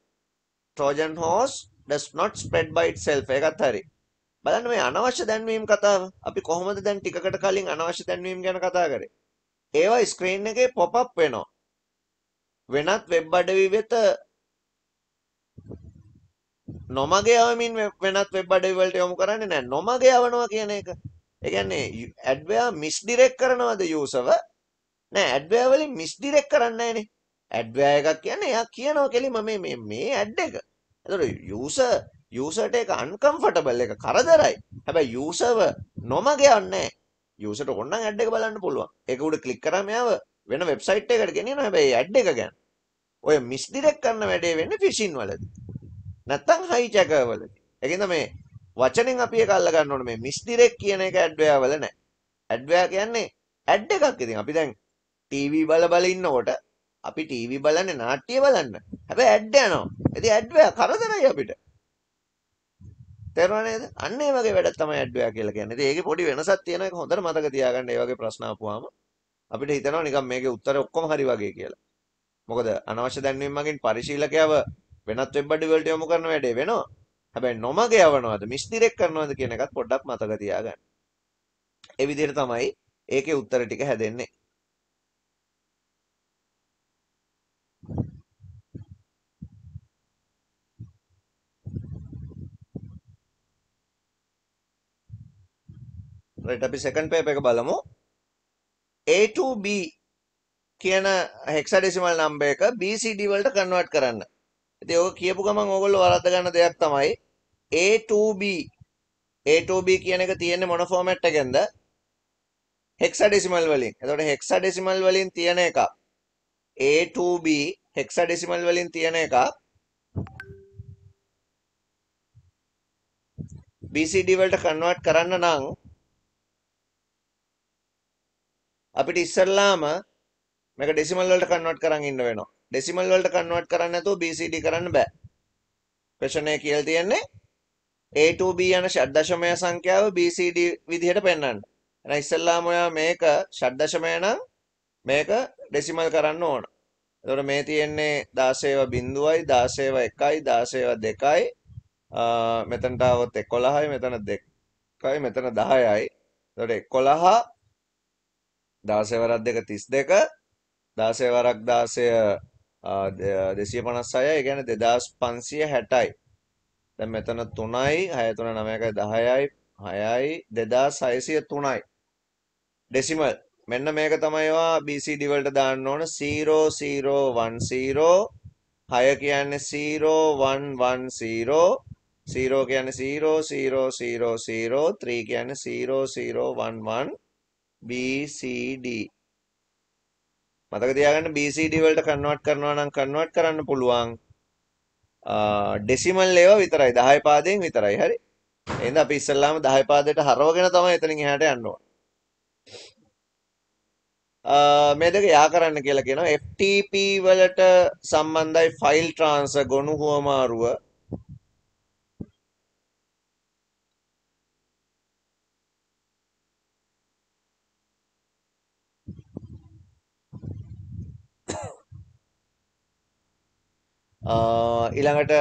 Trojan horse does not spread by itself. ඒකත් හරි. බලන්න මේ අනවශ්‍ය දැන්වීම් කතාව. අපි කොහොමද දැන් ටිකකට කලින් අනවශ්‍ය දැන්වීම් ගැන කතා කරේ? ඒවා ස්ක්‍රීන් එකේ pop up වෙනවා. වෙනත් වෙබ් අඩවි වෙත නොමග යවමින් වෙනත් වෙබ් අඩවි වලට යොමු කරන්නේ නැහැ. නොමග යවනවා කියන එක. ඒ කියන්නේ adware misdirect කරනවද userව? නෑ adware වලින් misdirect කරන්නේ නැහනේ. adware එකක් කියන්නේ එයා කියනවා කෙලිම මේ ad එක. එතකොට userට ඒක uncomfortable එක කරදරයි. හැබැයි userව නොමග යවන්නේ නැහැ. userට ඕනනම් ad එක බලන්න පුළුවන්. ඒක උඩ ක්ලික් කරාම එයාව වෙන වෙබ්සයිට් එකකට ගෙනියනවා. හැබැයි ad එක ගන්න. ඔය misdirect කරන වැඩේ වෙන්නේ phishing වලදී. නැත්තම් hijacker වලදී. ඒකෙන්ද මේ වචනෙන් අපි ඒක අල්ල ගන්න ඕනේ. මේ misdirect කියන එක adware වල නැහැ. adware කියන්නේ ad එකක්. ඉතින් අපි දැන් ටීවී බල ඉන්නකොට අපි ටීවී බලන්නේ නාට්‍ය බලන්න. හැබැයි ඇඩ් යනවා. ඉතින් ඇඩ්වැය කරදරයි අපිට. තේරුණා නේද? අන්න ඒ වගේ වැඩක් තමයි ඇඩ්වැය කියලා කියන්නේ. ඉතින් ඒකේ පොඩි වෙනසක් තියෙන එක හොඳට මතක තියාගන්න. ඒ වගේ ප්‍රශ්න ආපුවාම අපිට හිතෙනවා නිකන් මේකේ උත්තර ඔක්කොම හරි වගේ කියලා. මොකද අනවශ්‍ය දැන්වීම් මගින් පරිශීලකයව වෙනත් වෙබ් අඩවි වලට යොමු කරන වැඩේ වෙනවා. හැබැයි නොමග යවනවද මිස්ඩිරෙක්ට් කරනවද කියන එකත් පොඩ්ඩක් මතක තියාගන්න. ඒ විදිහට තමයි ඒකේ උත්තර ටික හැදෙන්නේ. රයිට් අපි සෙකන්ඩ් පේපර් එක බලමු. A to B කියන හෙක්සාඩෙසිමල් නම්බර් එක BCD වලට කන්වර්ට් කරන්න. ඉතින් ඔක කියපු ගමන් ඕගොල්ලෝ වරද්ද ගන්න දෙයක් තමයි A to B කියන එක තියෙන්නේ මොන ෆෝමැට් එකෙන්ද? හෙක්සාඩෙසිමල් වලින්. එතකොට හෙක්සාඩෙසිමල් වලින් තියෙන එක A to B හෙක්සාඩෙසිමල් වලින් තියෙන එක BCD වලට කන්වර්ට් කරන්න නම් අපිට ඉස්සල්ලාම මේක ඩෙසිමල් වලට කන්වර්ට් කරන් ඉන්න වෙනවා. ඩෙසිමල් වලට කන්වර්ට් කරන්න නැතුව BCD කරන්න බෑ. ක්වෙස්චන් එකේ කියලා තියෙන්නේ A to B යන ෂඩ් දශමය සංඛ්‍යාව BCD විදිහට පෙන්වන්න. එහෙනම් ඉස්සල්ලාම ඔයා මේක ෂඩ් දශමය නම් මේක ඩෙසිමල් කරන්න ඕන. එතකොට මේ තියෙන්නේ 16.0යි 16.1යි 16.2යි මෙතනට આવොත් 11යි මෙතන 2යි මෙතන 10යි. එතකොට 11 16 වරක් 2 32 16 වරක් 16 256යි. ඒ කියන්නේ 2560යි. දැන් මෙතන 3යි 6 3 9යි 10යි 6යි 2603යි ඩෙසිමල්. මෙන්න මේක තමයි ඒවා BCD වලට දාන්න ඕන 0010 6 කියන්නේ 0110 0 කියන්නේ 0000 3 කියන්නේ 0011 BCD. මතක තියාගන්න BCD වලට කන්වර්ට් කරනවා නම් කන්වර්ට් කරන්න පුළුවන් ඩෙසිමල් ඒවා විතරයි 10 පාදයෙන් විතරයි. හරි. එහෙනම් අපි ඉස්සල්ලාම 10 පාදයට හරවගෙන තමයි එතනින් එහාට යන්න ඕන. මේ දෙක යා කරන්න කියලා කියනවා. FTP වලට සම්බන්ධයි ෆයිල් ට්‍රාන්ස්ෆර් ගොනු හුවමාරුව. ඊළඟට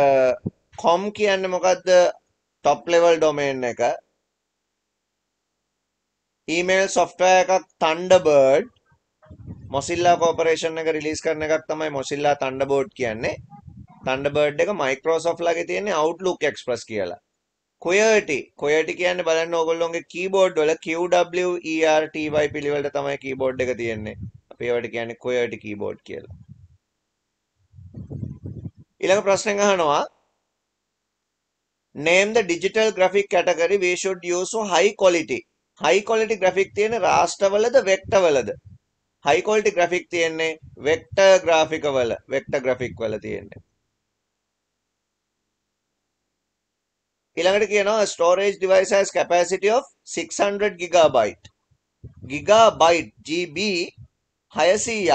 com කියන්නේ මොකද්ද? top level domain එක. email software එකක් Thunderbird Mozilla Corporation එක රිලීස් කරන එකක් තමයි Mozilla Thunderbird කියන්නේ. Thunderbird එක Microsoft ලාගේ තියෙන්නේ Outlook Express කියලා. QWERTY කියන්නේ බලන්න ඕගොල්ලෝගේ keyboard වල QWERTY පිළිවෙලට තමයි keyboard එක තියෙන්නේ. අපි ඒවට කියන්නේ QWERTY keyboard කියලා. ඊළඟ ප්‍රශ්නෙන් අහනවා name the digital graphic category we should use for high quality. high quality graphic තියෙන්නේ රාෂ්ට්‍රවලද වෙක්ටර්වලද? high quality graphic තියෙන්නේ vector graphic වල, vector graphic වල තියෙන්නේ. ඊළඟට කියනවා storage device has capacity of 600 gigabyte. gigabyte GB 600ක්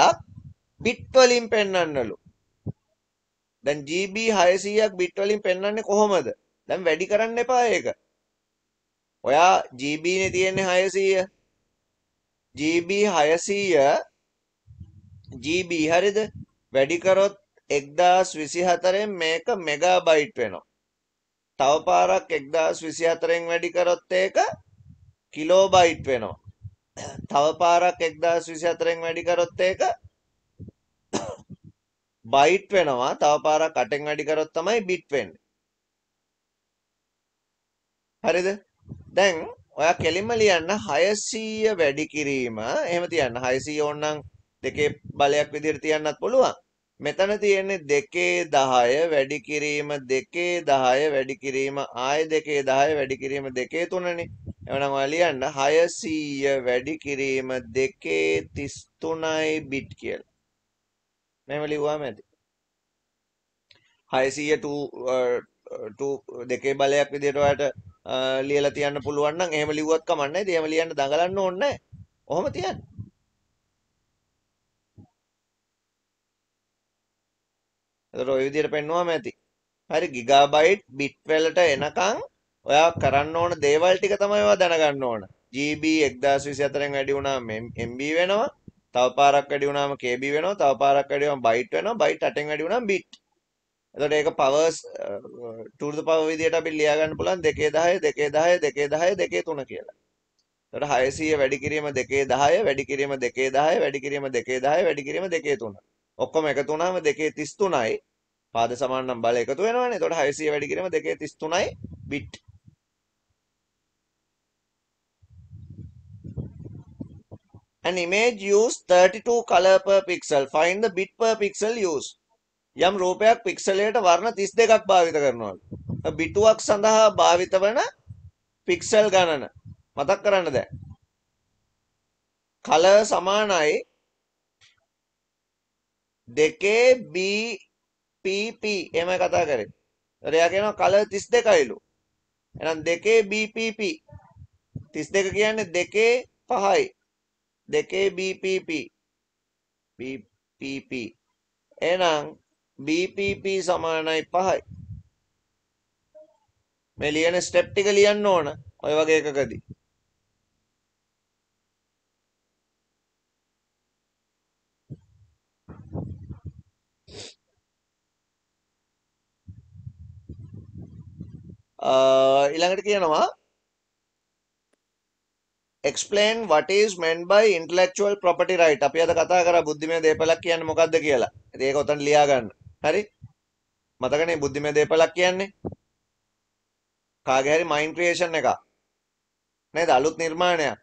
bit වලින් පෙන්වන්නලු. දැන් GB 600ක් bit වලින් පෙන්වන්නේ කොහොමද? දැන් වැඩි කරන්න එපා ඒක. ඔයා GB නේ තියෙන්නේ 600. GB 600 GB හරිද? වැඩි කරොත් 1024න් මේක මෙගාබයිට් වෙනවා. තව පාරක් 1024න් වැඩි කරොත් ඒක කිලෝබයිට් වෙනවා. තව පාරක් 1024න් වැඩි කරොත් ඒක බයිට් වෙනවා. තව පාරක් 8න් වැඩි කරොත් තමයි බිට් වෙන්නේ. හරිද? දැන් ඔයා කෙලින්ම ලියන්න 600 වැඩි කිරීම එහෙම තියන්න 600 ඕනනම් දෙකේ බලයක් විදිහට තියන්නත් පුළුවන්. මෙතන තියෙන්නේ 210 වැඩි කිරීම 210 වැඩි කිරීම ආය 210 වැඩි කිරීම 2 3නේ. එහෙනම් ඔයා ලියන්න 600 වැඩි කිරීම 233යි බිට් කියලා. මෙහෙම ලිව්වම ඇති. 600 දෙකේ බලයක් විදිහට ඔයාලට ලියලා තියන්න පුළුවන් නම් එහෙම ලිව්වත් කමක් නැහැ. එහෙම ලියන්න දඟලන්න ඕනේ නැහැ. ඔහොම තියන්න. එතකොට ඔය විදිහට පෙන්වුවාම ඇති. හරි ගිගාබයිට් බිට් වලට එනකන් ඔයා කරන්න ඕන දේවල් ටික තමයි ඔයා දැනගන්න ඕන. GB 1024න් වැඩි වුණාම MB වෙනවා. තව පාරක් වැඩි වුණාම KB වෙනවා. තව පාරක් වැඩි වුණාම බයිට් වෙනවා. බයිට් 8න් වැඩි වුණාම බිට්. එතකොට ඒක පවර්ස් 2 to the power විදිහට අපි ලියා ගන්න පුළුවන් 210 210 210 203 කියලා. එතකොට 600 වැඩි කිරීම 210 වැඩි කිරීම 210 වැඩි කිරීම 210 වැඩි කිරීම 203. ඔක්කොම එකතු වුණාම 233යි. පාද සමාන නම් බල එකතු වෙනවනේ. එතකොට 600 වැඩි කිරීම 233යි bit. An image use 32 color per pixel. Find the bit per pixel use. යම් රූපයක් පික්සලයට වර්ණ 32ක් භාවිත කරනවලු. බිටුවක් සඳහා භාවිත වන පික්සල් ගණන මතක් කරන්න දැන්. කලර් සමානයි 2 BPP එහෙමයි කතා කරේ. ඒතර එයා කියනවා කලර් 32යිලු. එහෙනම් 2 BPP 32 කියන්නේ 2 5යි. 2 BPP BPP එහෙනම් BPP සමානයි 5යි. මේ ලියන ස්ටෙප් ටික ලියන්න ඕන ඔය වගේ එකකදී. ඊළඟට කියනවා explain what is meant by intellectual property right. අපි අද කතා කරා බුද්ධිමය දේපලක් කියන්නේ මොකක්ද කියලා. ඉතින් ඒක උතන ලියා ගන්න. හරි? මතකනේ බුද්ධිමය දේපලක් කියන්නේ කාගේ හරි මයින්ඩ් ක්‍රියේෂන් එකක්. නේද? අලුත් නිර්මාණයක්.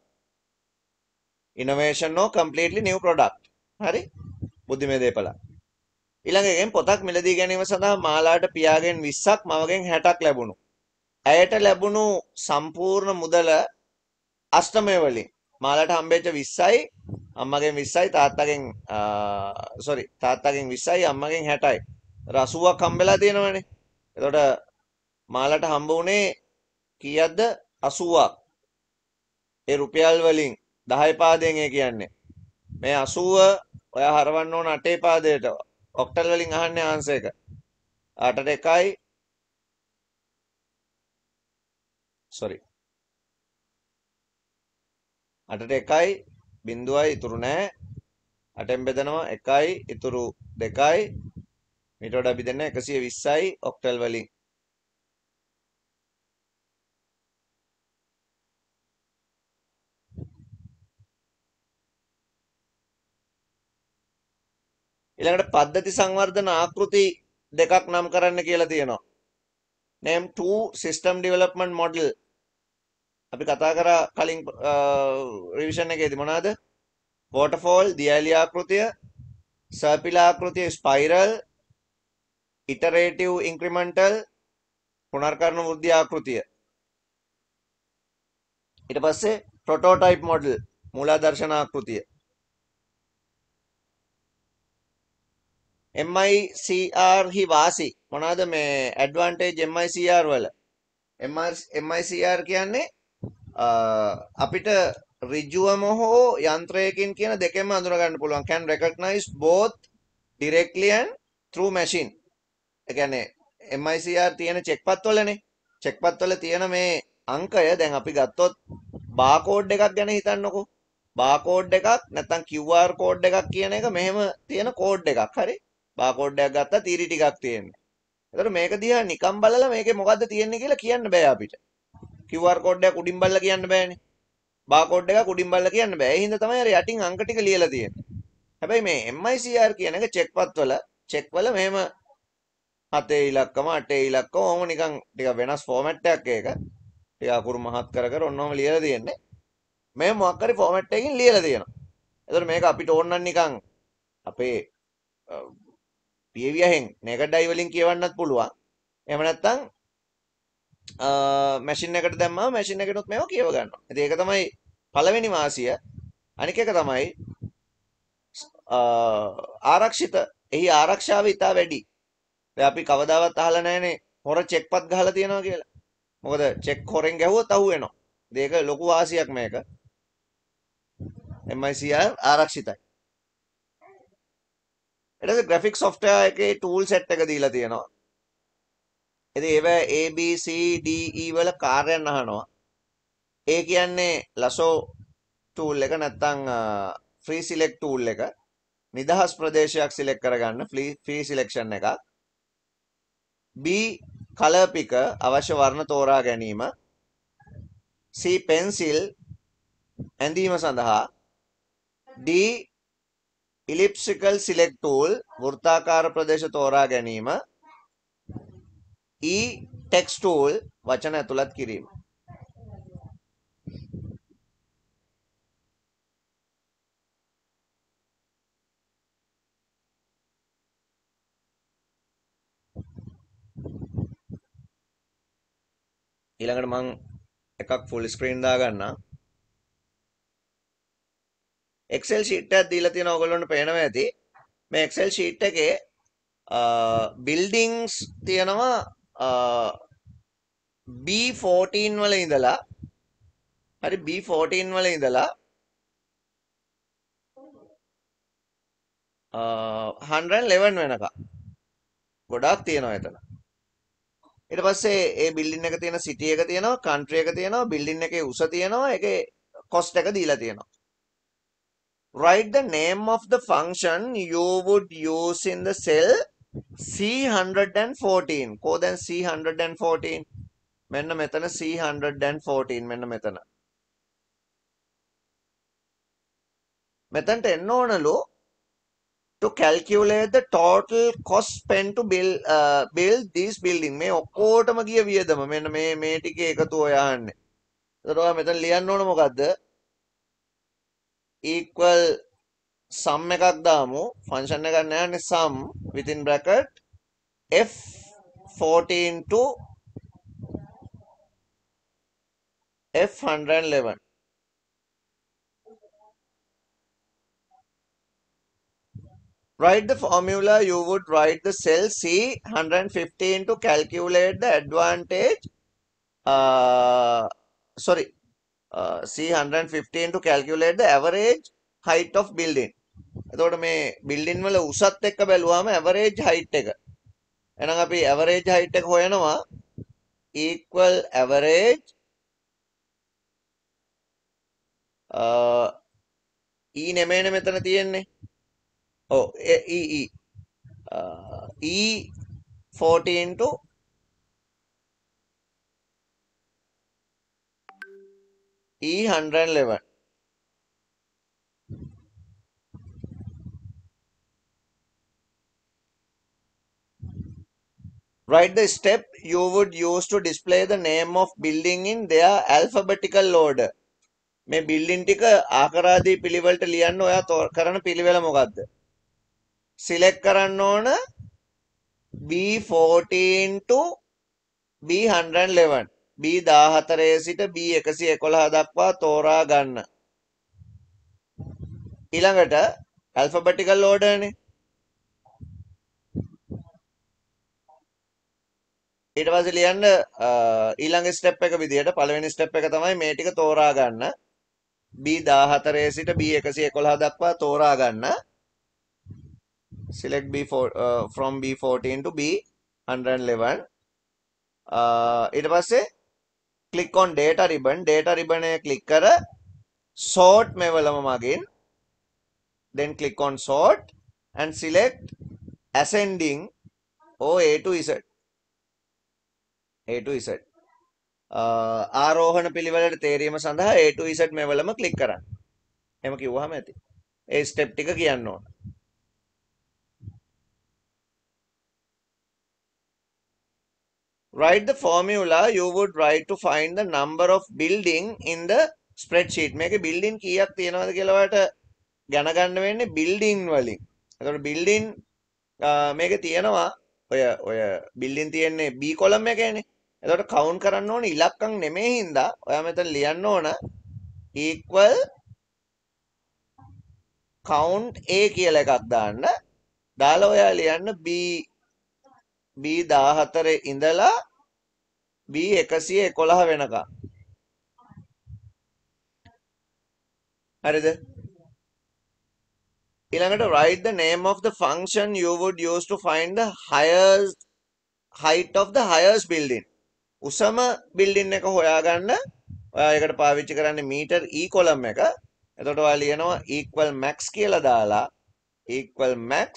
innovation or completely new product. හරි? බුද්ධිමය දේපලක්. ඊළඟ එකෙන් පොතක් මිලදී ගැනීම සඳහා මාලාට පියාගෙන් 20ක් මවගෙන් 60ක් ලැබුණු. ඇයට ලැබුණු සම්පූර්ණ මුදල අෂ්ටමය වලින් මාලාට හම්බෙච්ච 20යි අම්මගෙන් 20යි තාත්තගෙන් තාත්තගෙන් 20යි අම්මගෙන් 60යි. 80ක් හම්බෙලා තියෙනවනේ. එතකොට මාලාට හම්බ වුණේ කීයක්ද? 80ක්. ඒ රුපියල් වලින් 10 පාදයෙන් ඒ කියන්නේ. මේ 80 ඔයා හරවන්න ඕන 8 පාදයට. ඔක්ටල් වලින් අහන්නේ ආන්සර් එක. 8ට 1යි sorry 8ට 1යි බිඳුවයි ඉතුරු නැහැ. 8ෙන් බෙදනවා 1යි ඉතුරු 2යි. ඊට වඩා බෙදෙන්න 120යි ඔක්ටල් වලින්. ඊළඟට පද්ධති සංවර්ධන ආකෘති දෙකක් නම් කරන්න කියලා තියෙනවා. name two system development model. අපි කතා කරා කලින් රිවිෂන් එකේදී මොනවාද? waterfall දියැලි ආකෘතිය, circular ආකෘතිය, spiral, iterative incremental, පුනර්කරණ වෘද්ධි ආකෘතිය. ඊට පස්සේ ප්‍රොටෝටයිප් මොඩල් මූලාදර්ශන ආකෘතිය. MICR හි වාසි මොනවාද මේ ඇඩ්වාන්ටේජ් MICR වල? MICR කියන්නේ අපිට ඍජුවම හෝ යන්ත්‍රයකින් කියන දෙකෙන්ම අඳුර ගන්න පුළුවන්. can recognize both directly and through machine. ඒ කියන්නේ MICR තියෙන චෙක්පත් වලනේ. චෙක්පත් වල තියෙන මේ අංකය දැන් අපි ගත්තොත් බාකෝඩ් එකක් ගැන හිතන්නකෝ. බාකෝඩ් එකක් නැත්නම් QR කෝඩ් එකක් කියන එක මෙහෙම තියෙන කෝඩ් එකක්. හරි. බාකෝඩ් එකක් ගත්තා තීරි ටිකක් තියෙන්නේ. එතකොට මේක දිහා නිකම් බලලා මේකේ මොකද්ද තියෙන්නේ කියලා කියන්න බෑ අපිට. QR කෝඩ් එකක් උඩින් බලලා කියන්න බෑනේ. බාකෝඩ් එකක් උඩින් බලලා කියන්න බෑ. ඒ හින්දා තමයි අර යටින් අංක ටික ලියලා තියෙන්නේ. හැබැයි මේ MICR කියන එක චෙක්පත් වල චෙක් වල මෙහෙම 7 ඉලක්කම 8 ඉලක්කම ඔහොම නිකන් ටික වෙනස් ෆෝමැට් එකක් ඒක. ටික අකුරු මහත් කර කර ඔන්නෝම ලියලා තියෙන්නේ. මේ මොකක් හරි ෆෝමැට් එකකින් ලියලා තියෙනවා. එතකොට මේක අපිට ඕන නම් නිකන් අපේ පියවියෙන් නෙගඩයි වලින් කියවන්නත් පුළුවන්. එහෙම නැත්නම් මැෂින් එකට දැම්මම මැෂින් එකටත් මේව කියව ගන්නවා. ඉතින් ඒක තමයි පළවෙනි වාසිය. අනික එක තමයි ආරක්ෂිත. එහි ආරක්ෂාව ඉතා වැඩි. දැන් අපි කවදාවත් අහලා නැහැනේ හොර චෙක්පත් ගහලා තියනවා කියලා. මොකද චෙක් හොරෙන් ගැහුවොත් අහු වෙනවා. ඒක ලොකු වාසියක් මේක. MICR ආරක්ෂිතයි. ඊට පස්සේ graphic software එකේ tool set එක දීලා තියෙනවා. ඉතින් ඒවා A B C D E වල කාර්යයන් අහනවා. ඒ කියන්නේ ලසෝ tool එක නැත්නම් free select tool එක. නිදහස් ප්‍රදේශයක් සිලෙක්ට් කරගන්න free selection එකක්. B color picker අවශ්‍ය වර්ණ තෝරා ගැනීම. C pencil ඇඳීම සඳහා. D elliptical select tool වෘත්තාකාර ප්‍රදේශ තෝරා ගැනීම. E text tool වචන ඇතුළත් කිරීම. ඊළඟට මම එකක් full screen දාගන්නම්. Excel sheet එකක් දීලා තියෙනවා ඔයගොල්ලන්ට පේනවා ඇති. මේ Excel sheet එකේ buildings තියෙනවා B14 වල ඉඳලා හරි B14 වල ඉඳලා 111 වෙනකම් ගොඩාක් තියෙනවා එතන. ඊට පස්සේ ඒ බිල්ඩින් එක තියෙන සිටි එක තියෙනවා, කන්ට්‍රි එක තියෙනවා, බිල්ඩින් එකේ උස තියෙනවා, ඒකේ කොස්ට් එක දීලා තියෙනවා. Write the name of the function you would use in the cell C114. කොහෙන්ද C114? මෙන්න මෙතන C114 මෙන්න මෙතන. මෙතනට එන්න ඕනලු to calculate the total cost spent to build this building. මේ ඔක්කොටම ගිය වියදම මෙන්න මේ ටිකේ එකතු හොයන්නේ. එතකොට ඔයා මෙතන ලියන්න ඕන මොකද්ද? equal sum එකක් දාමු. ෆන්ක්ෂන් එකක් නෑනේ sum within bracket F14 to F111. Write the formula you would write the cell C115 to calculate the advantage. C115 to calculate the average height of building. එතකොට මේ building වල උසත් එක්ක බැලුවාම average height එක. එහෙනම් අපි average height එක හොයනවා equal average E නෙමෙයිනේ මෙතන තියෙන්නේ. Oh, E14 to E111. Write the step you would use to display the name of building in their alphabetical order. මේ building ටික ආකාරාදී පිළිවෙලට ලියන්න ඔයා කරන පිළිවෙල මොකද්ද? select කරන්න ඕන B14 to B111. B14 සිට B111 දක්වා තෝරා ගන්න. ඊළඟට alphabetical order නේ. ඊට පස්සේ ලියන්න ඊළඟ ස්ටෙප් එක විදියට පළවෙනි ස්ටෙප් එක තමයි මේ ටික තෝරා ගන්න. B14 සිට B111 දක්වා තෝරා ගන්න. Select B4 from B14 to B111. ඊට පස්සේ click on data ribbon. Data ribbon එක click කර sort මෙවලම මගින් then click on sort and select ascending or A to Z. A to Z. ආරෝහණ පිළිවෙලට තේරීම සඳහා A to Z මෙවලම click කරන්න. එහෙම කිව්වහම ඇති. ඒ step ටික කියන්න ඕන. Write the formula you would write to find the number of building in the spreadsheet. මේකේ building කීයක් තියෙනවද කියලා ඔයාලට දැනගන්න වෙන්නේ building වලින්. එතකොට building මේකේ තියෙනවා ඔය building තියෙන්නේ B column එකේනේ. එතකොට count කරන්න ඕනේ ඉලක්කම් නෙමෙයි හින්දා ඔයා මෙතන ලියන්න ඕන equal count A කියලා එකක් දාන්න. දාලා ඔයා ලියන්න B14 ඉඳලා B111 වෙනකම්. හරිද? ඊළඟට write the name of the function you would use to find the highest height of the highest building. උසම building එක හොයාගන්න ඔයා ඒකට පාවිච්චි කරන්නේ meter e column එක. එතකොට ඔයා ලියනවා equal max කියලා දාලා equal max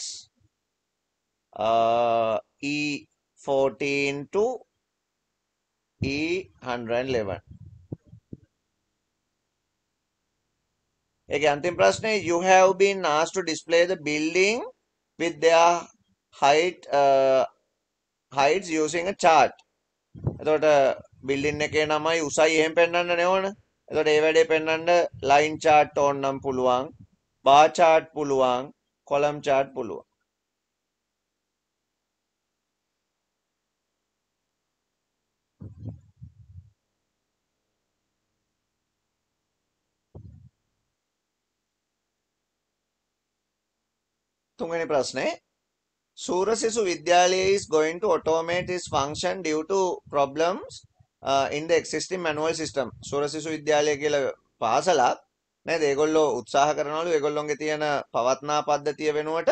E14 to E111. Okay, अंतिम प्रश्न है you have been asked to display the building with their heights using a chart. එතකොට building එකේ නමයි උසයි එහෙම පෙන්වන්න නෙවන. එතකොට ඒ වැඩේ පෙන්වන්න line chart ඕනනම් පුළුවන්, bar chart පුළුවන්, column chart පුළුවන්. තුන්වෙනි ප්‍රශ්නේ Surasisu Vidyalaya is going to automate its function due to problems in the existing manual system. Surasisu Vidyalaya කියලා පාසලක් නේද? ඒගොල්ලෝ උත්සාහ කරනවලු ඒගොල්ලොන්ගේ තියෙන පවත්නා පද්ධතිය වෙනුවට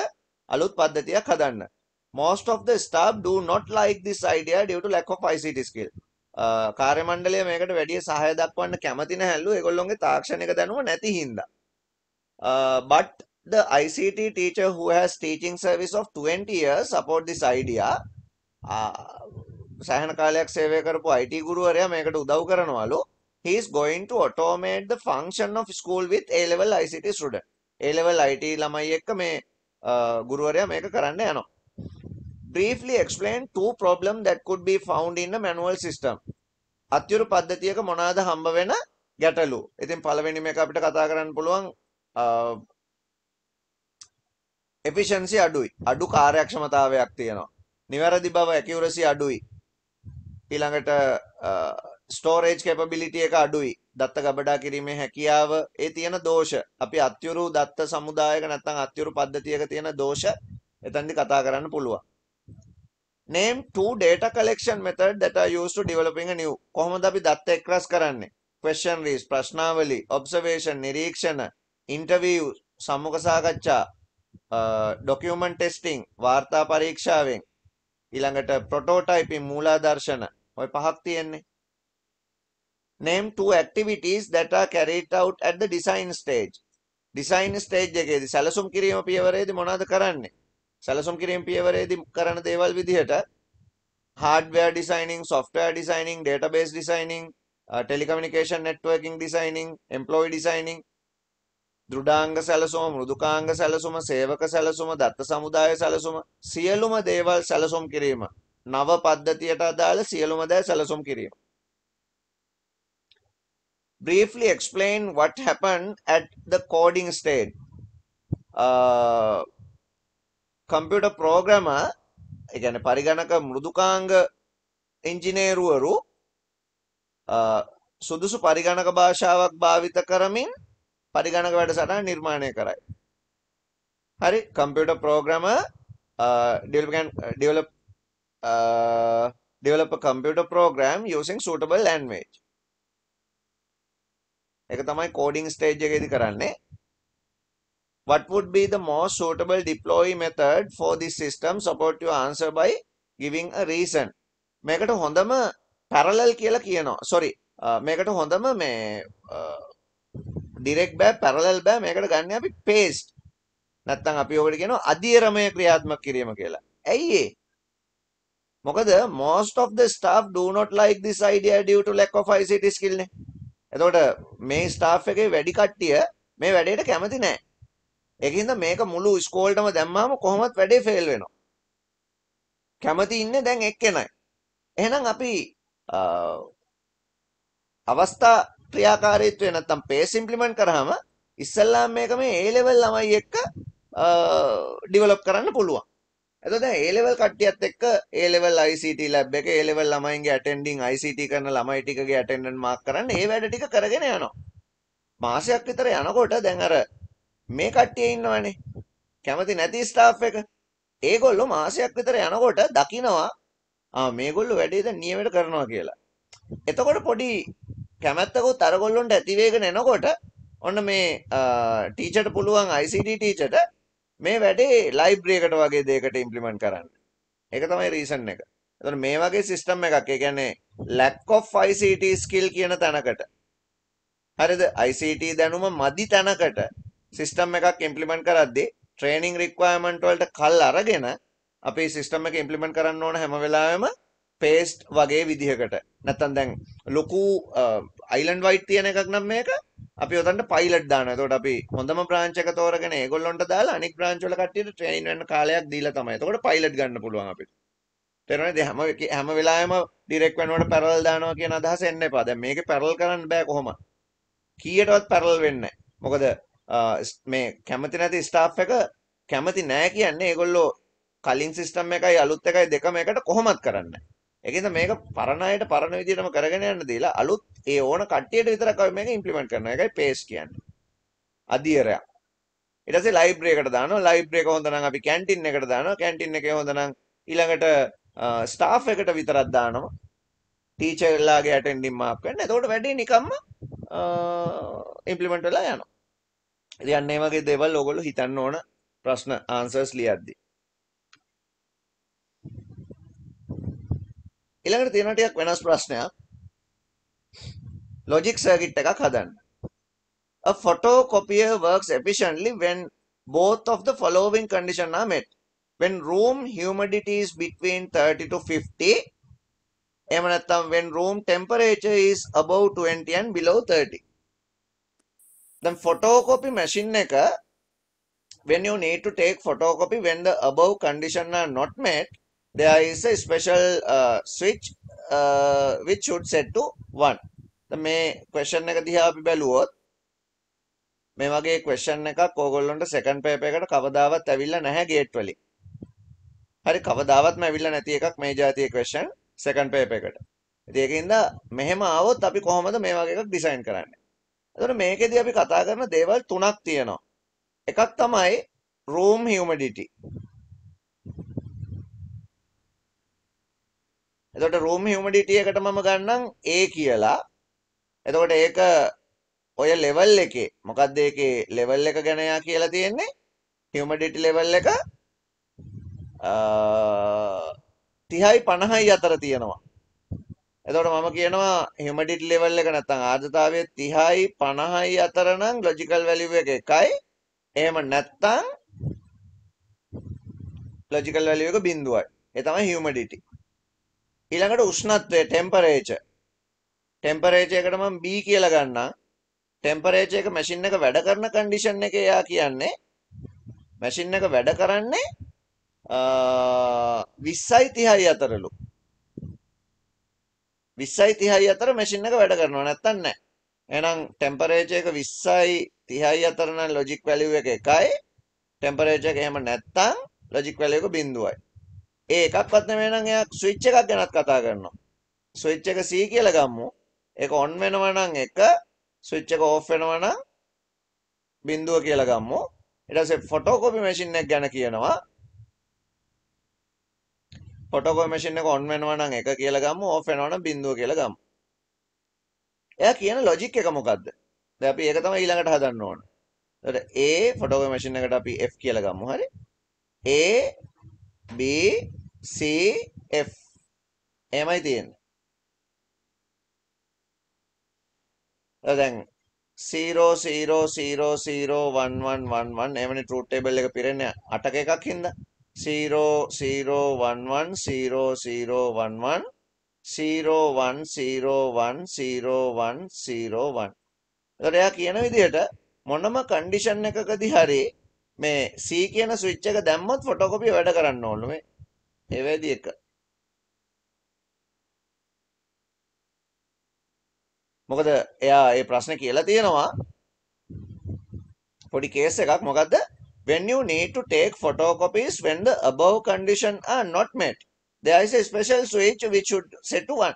අලුත් පද්ධතියක් හදන්න. Most of the staff do not like this idea due to lack of ICT skill. කාර්ය මණ්ඩලය මේකට වැඩි සහාය දක්වන්න කැමති නැහැලු ඒගොල්ලොන්ගේ තාක්ෂණික දැනුම නැති හින්දා. But the ICT teacher who has teaching service of 20 years support this idea. සෑහෙන කාලයක් සේවය කරපු IT ගුරුවරයා මේකට උදව් කරනවලු. He is going to automate the function of school with A-level ICT student. A-level IT ළමයි එක්ක මේ ගුරුවරයා මේක කරන්න යනවා. Briefly explain two problems that could be found in a manual system. අත්‍යරු පද්ධතියක මොනවාද හම්බ වෙන ගැටලු. ඉතින් පළවෙනි මේක අපිට කතා කරන්න පුළුවන් efficiency අඩුයි. අඩු කාර්යක්ෂමතාවයක් තියෙනවා. නිවැරදි බව accuracy අඩුයි. ඊළඟට storage capability එක අඩුයි. දත්ත ගබඩා කිරීමේ හැකියාව ඒ තියෙන දෝෂ. අපි අත්‍යරු දත්ත සමුදායක නැත්නම් අත්‍යරු පද්ධතියක තියෙන දෝෂ එතනදි කතා කරන්න පුළුවන්. Name two data collection methods that are used to developing a new. කොහොමද අපි දත්ත එක්රැස් කරන්නේ? Question list, ප්‍රශ්නාවලි, observation, නිරීක්ෂණ, interview, සම්මුඛ සාකච්ඡා, document testing, වාර්තා පරීක්ෂාවෙන්, ඊළඟට prototyping, මූලාදර්ශන, ඔය පහක් තියෙන්නේ. Name two activities that are carried out at the design stage. Design stage එකේදී සැලසුම් කිරීම පියවරේදී මොනවද කරන්නේ? සැලසුම් කිරීම පියවරේදී කරන දේවල් විදිහට hardware designing, software designing, database designing, telecommunication networking designing, employee designing, දෘඩාංග සැලසුම, මෘදුකාංග සැලසුම, සේවක සැලසුම, දත්ත සමුදාය සැලසුම, සියලුම දේවල් සැලසුම් කිරීම. නව පද්ධතියට අදාළ සියලුම දේ සැලසුම් කිරීම. Briefly explain what happened at the coding stage. Computer programmer, ඒ කියන්නේ පරිගණක මෘදුකාංග ඉංජිනේරුවරු සුදුසු පරිගණක භාෂාවක් භාවිත කරමින් පරිගණක වැඩසටහන නිර්මාණය කරයි. හරි computer programmer develop a computer program using suitable language. ඒක තමයි coding stage එකේදී කරන්නේ. What would be the most suitable deploy method for this system? Support your answer by giving a reason. මේකට හොඳම parallel කියලා කියනවා. sorry මේකට හොඳම මේ direct බෑ parallel බෑ මේකට ගන්න අපි paste. නැත්තම් අපි ඔකට කියනවා අධිරමය ක්‍රියාත්මක කිරීම කියලා. ඇයි ඒ? මොකද most of the staff do not like this idea due to lack of ICT skill නේ. එතකොට මේ staff එකේ වැඩි කට්ටිය මේ වැඩේට කැමති නැහැ. ඒකින්ද මේක මුළු ස්කෝල්ටම දැම්මාම කොහොමත් වැඩේ ෆේල් වෙනවා. කැමති ඉන්නේ දැන් එක්කෙනයි. එහෙනම් අපි අවස්ථා ක්‍රියාකාරීත්වය නැත්තම් පේස් ඉම්ප්ලිමන්ට් කරාම ඉස්සල්ලාම මේක මේ A level ළමයි එක්ක ඩෙවලොප් කරන්න පුළුවන්. එතකොට දැන් A level කට්ටියත් එක්ක A level ICT lab එක A level ළමයින්ගේ attending ICT කරන ළමයි ටිකගේ attendance mark කරන්න ඒ වැඩ ටික කරගෙන යනවා. මාසයක් විතර යනකොට දැන් අර මේ කට්ටිය ඉන්නවනේ කැමති නැති ස්ටාෆ් එක. ඒගොල්ලෝ මාසයක් විතර යනකොට දකිනවා මේගොල්ලෝ වැඩේ දැන් නියමයට කරනවා කියලා. එතකොට පොඩි කැමැත්තකුත් අරගොල්ලොන්ට ඇති වෙගෙන එනකොට ඔන්න මේ ටීචර්ට පුළුවන් ICT ටීචර්ට මේ වැඩේ ලයිබ්‍රරි එකට වගේ දෙයකට ඉම්ප්ලිමන්ට් කරන්න. ඒක තමයි රීසන් එක. එතකොට මේ වගේ සිස්ටම් එකක් ඒ කියන්නේ lack of ICT skill කියන තැනකට හරිද ICT දැනුම මදි තැනකට සිස්ටම් එකක් ඉම්ප්ලිමන්ට් කරද්දී ට්‍රේනින් රික්වයර්මන්ට් වලට කල් අරගෙන අපි සිස්ටම් එක ඉම්ප්ලිමන්ට් කරන්න ඕන හැම වෙලාවෙම පේස්ට් වගේ විදිහකට. නැත්තම් දැන් ලොකු අයිලන්ඩ් වයිඩ් තියෙන එකක් නම් මේක අපි උතන්ට පයිලට් දානවා. එතකොට අපි හොඳම බ්‍රාන්ච් එක තෝරගෙන ඒගොල්ලොන්ට දාලා අනික් බ්‍රාන්ච් වල කට්ටියට ට්‍රේන් වෙන්න කාලයක් දීලා තමයි. එතකොට පයිලට් ගන්න පුළුවන් අපිට. තේරෙනවද? හැම වෙලාවෙම ඩිරෙක්ට් වෙනකොට පැරලල් දානවා කියන අදහස එන්න එපා. දැන් මේකේ පැරලල් කරන්න බෑ කොහොමද? කීයටවත් පැරලල් වෙන්නේ නැහැ. මොකද මේ කැමති නැති ස්ටාෆ් එක කැමති නැහැ කියන්නේ ඒගොල්ලෝ කලින් සිස්ටම් එකයි අලුත් එකයි දෙකම එකට කොහොමත් කරන්නේ. ඒකෙන්ද මේක පරණ අයට පරණ විදිහටම කරගෙන යන්න දීලා අලුත් ඒ ඕන කට්ටියට විතරක් අපි මේක ඉම්ප්ලිමන්ට් කරනවා. ඒකයි පේස් කියන්නේ. අධියරයක්. ඊට පස්සේ ලයිබ්‍රරි එකට දානවා. ලයිබ්‍රරි එක හොඳ නම් අපි කැන්ටින් එකට දානවා. කැන්ටින් එකේ හොඳ නම් ඊළඟට ස්ටාෆ් එකට විතරක් දානවා. ටීචර්ලාගේ ඇටෙන්ඩින් මාක් වෙන්න. එතකොට වැඩේ නිකම්ම ඉම්ප්ලිමන්ට් වෙලා යනවා. ඉතින් අන්න ඒ වගේ දේවල් ඔයගොල්ලෝ හිතන්න ඕන ප්‍රශ්න ආන්සර්ස් ලියද්දි. ඊළඟට තියෙන ටිකක් වෙනස් ප්‍රශ්නයක්. logic circuit එකක් හදන්න. A photocopier works efficiently when both of the following conditions are met. When room humidity is between 30 to 50. එහෙම නැත්නම් when room temperature is above 20 and below 30. Then photocopy machine එක when you need to take photocopy when the above conditions are not met, there is a special switch which should set to 1. මේ question එක දිහා අපි බැලුවොත් මේ වගේ question එකක් ඕගොල්ලන්ට second paper එකට කවදාවත් ඇවිල්ලා නැහැ gate වලින්. හරි කවදාවත්ම ඇවිල්ලා නැති එකක් මේ જાතියේ question second paper එකට. ඉතින් ඒකින්ද මෙහෙම ආවොත් අපි කොහොමද මේ වගේ එකක් design කරන්නේ? එතකොට මේකෙදී අපි කතා කරන දේවල් තුනක් තියෙනවා. එකක් තමයි room humidity. එතකොට room humidity එකට මම ගන්නම් A කියලා. එතකොට ඒක ඔය level එකේ මොකක්ද ඒකේ level එක ගැන යා කියලා තියෙන්නේ humidity level එක 30යි 50යි අතර තියෙනවා. එතකොට මම කියනවා humidity level එක නැත්නම් ආර්ද්‍රතාවය 30යි 50යි අතර නම් logical value එක 1යි. එහෙම නැත්නම් logical value එක 0යි. ඒ තමයි humidity. ඊළඟට උෂ්ණත්වය temperature. temperature එකට මම B කියලා ගන්නම්. temperature එක machine එක වැඩ කරන condition එකේ යා කියන්නේ machine එක වැඩ කරන්නේ 20යි 30යි අතරලු. 20යි 30යි අතර machine එක වැඩ කරනවා නැත්තම් නැහැ. එහෙනම් temperature එක 20යි 30යි අතර නම් logic value එක 1යි. temperature එක එහෙම නැත්තම් logic value එක 0යි. ඒ එකක්වත් නෙමෙයි නම් එයා switch එකක් ගැනත් කතා කරනවා. switch එක C කියලා ගමු. ඒක on වෙනවා නම් 1 ස්විච් එක off වෙනවා නම් බිඳුව කියලා ගමු. ඊට පස්සේ ෆොටෝකෝපි මැෂින් එක ගැන කියනවා. ෆොටෝකෝපි මැෂින් එක on වෙනවා නම් 1 කියලා ගමු, off වෙනවා නම් බිඳුව කියලා ගමු. එයා කියන ලොජික් එක මොකද්ද? දැන් අපි ඒක තමයි ඊළඟට හදන්න ඕන. එතකොට A ෆොටෝකෝපි මැෂින් එකට අපි F කියලා ගමු. හරි? A B C F එහෙමයි තියෙන්නේ. දැන් 0 0 0 0 1 1 1 1 එවැනි ට්‍රූත් ටේබල් එක පිරෙන්නේ 8ක එකක් හින්දා 0 0 1 1 0 0 1 1 0 1 0 1 0 1 0 1. එතකොට එයා කියන විදිහට මොනම කන්ඩිෂන් එකකදී හරි මේ C කියන ස්විච් එක දැම්මොත් ෆොටෝකෝපිය වැඩ කරන්න ඕන මේ. ඒ වෙලෙදි එක. මොකද එයා මේ ප්‍රශ්නේ කියලා තියෙනවා පොඩි කේස් එකක්. මොකද්ද? When you need to take photocopies when the above condition are not met, there is a special switch which should set to 1.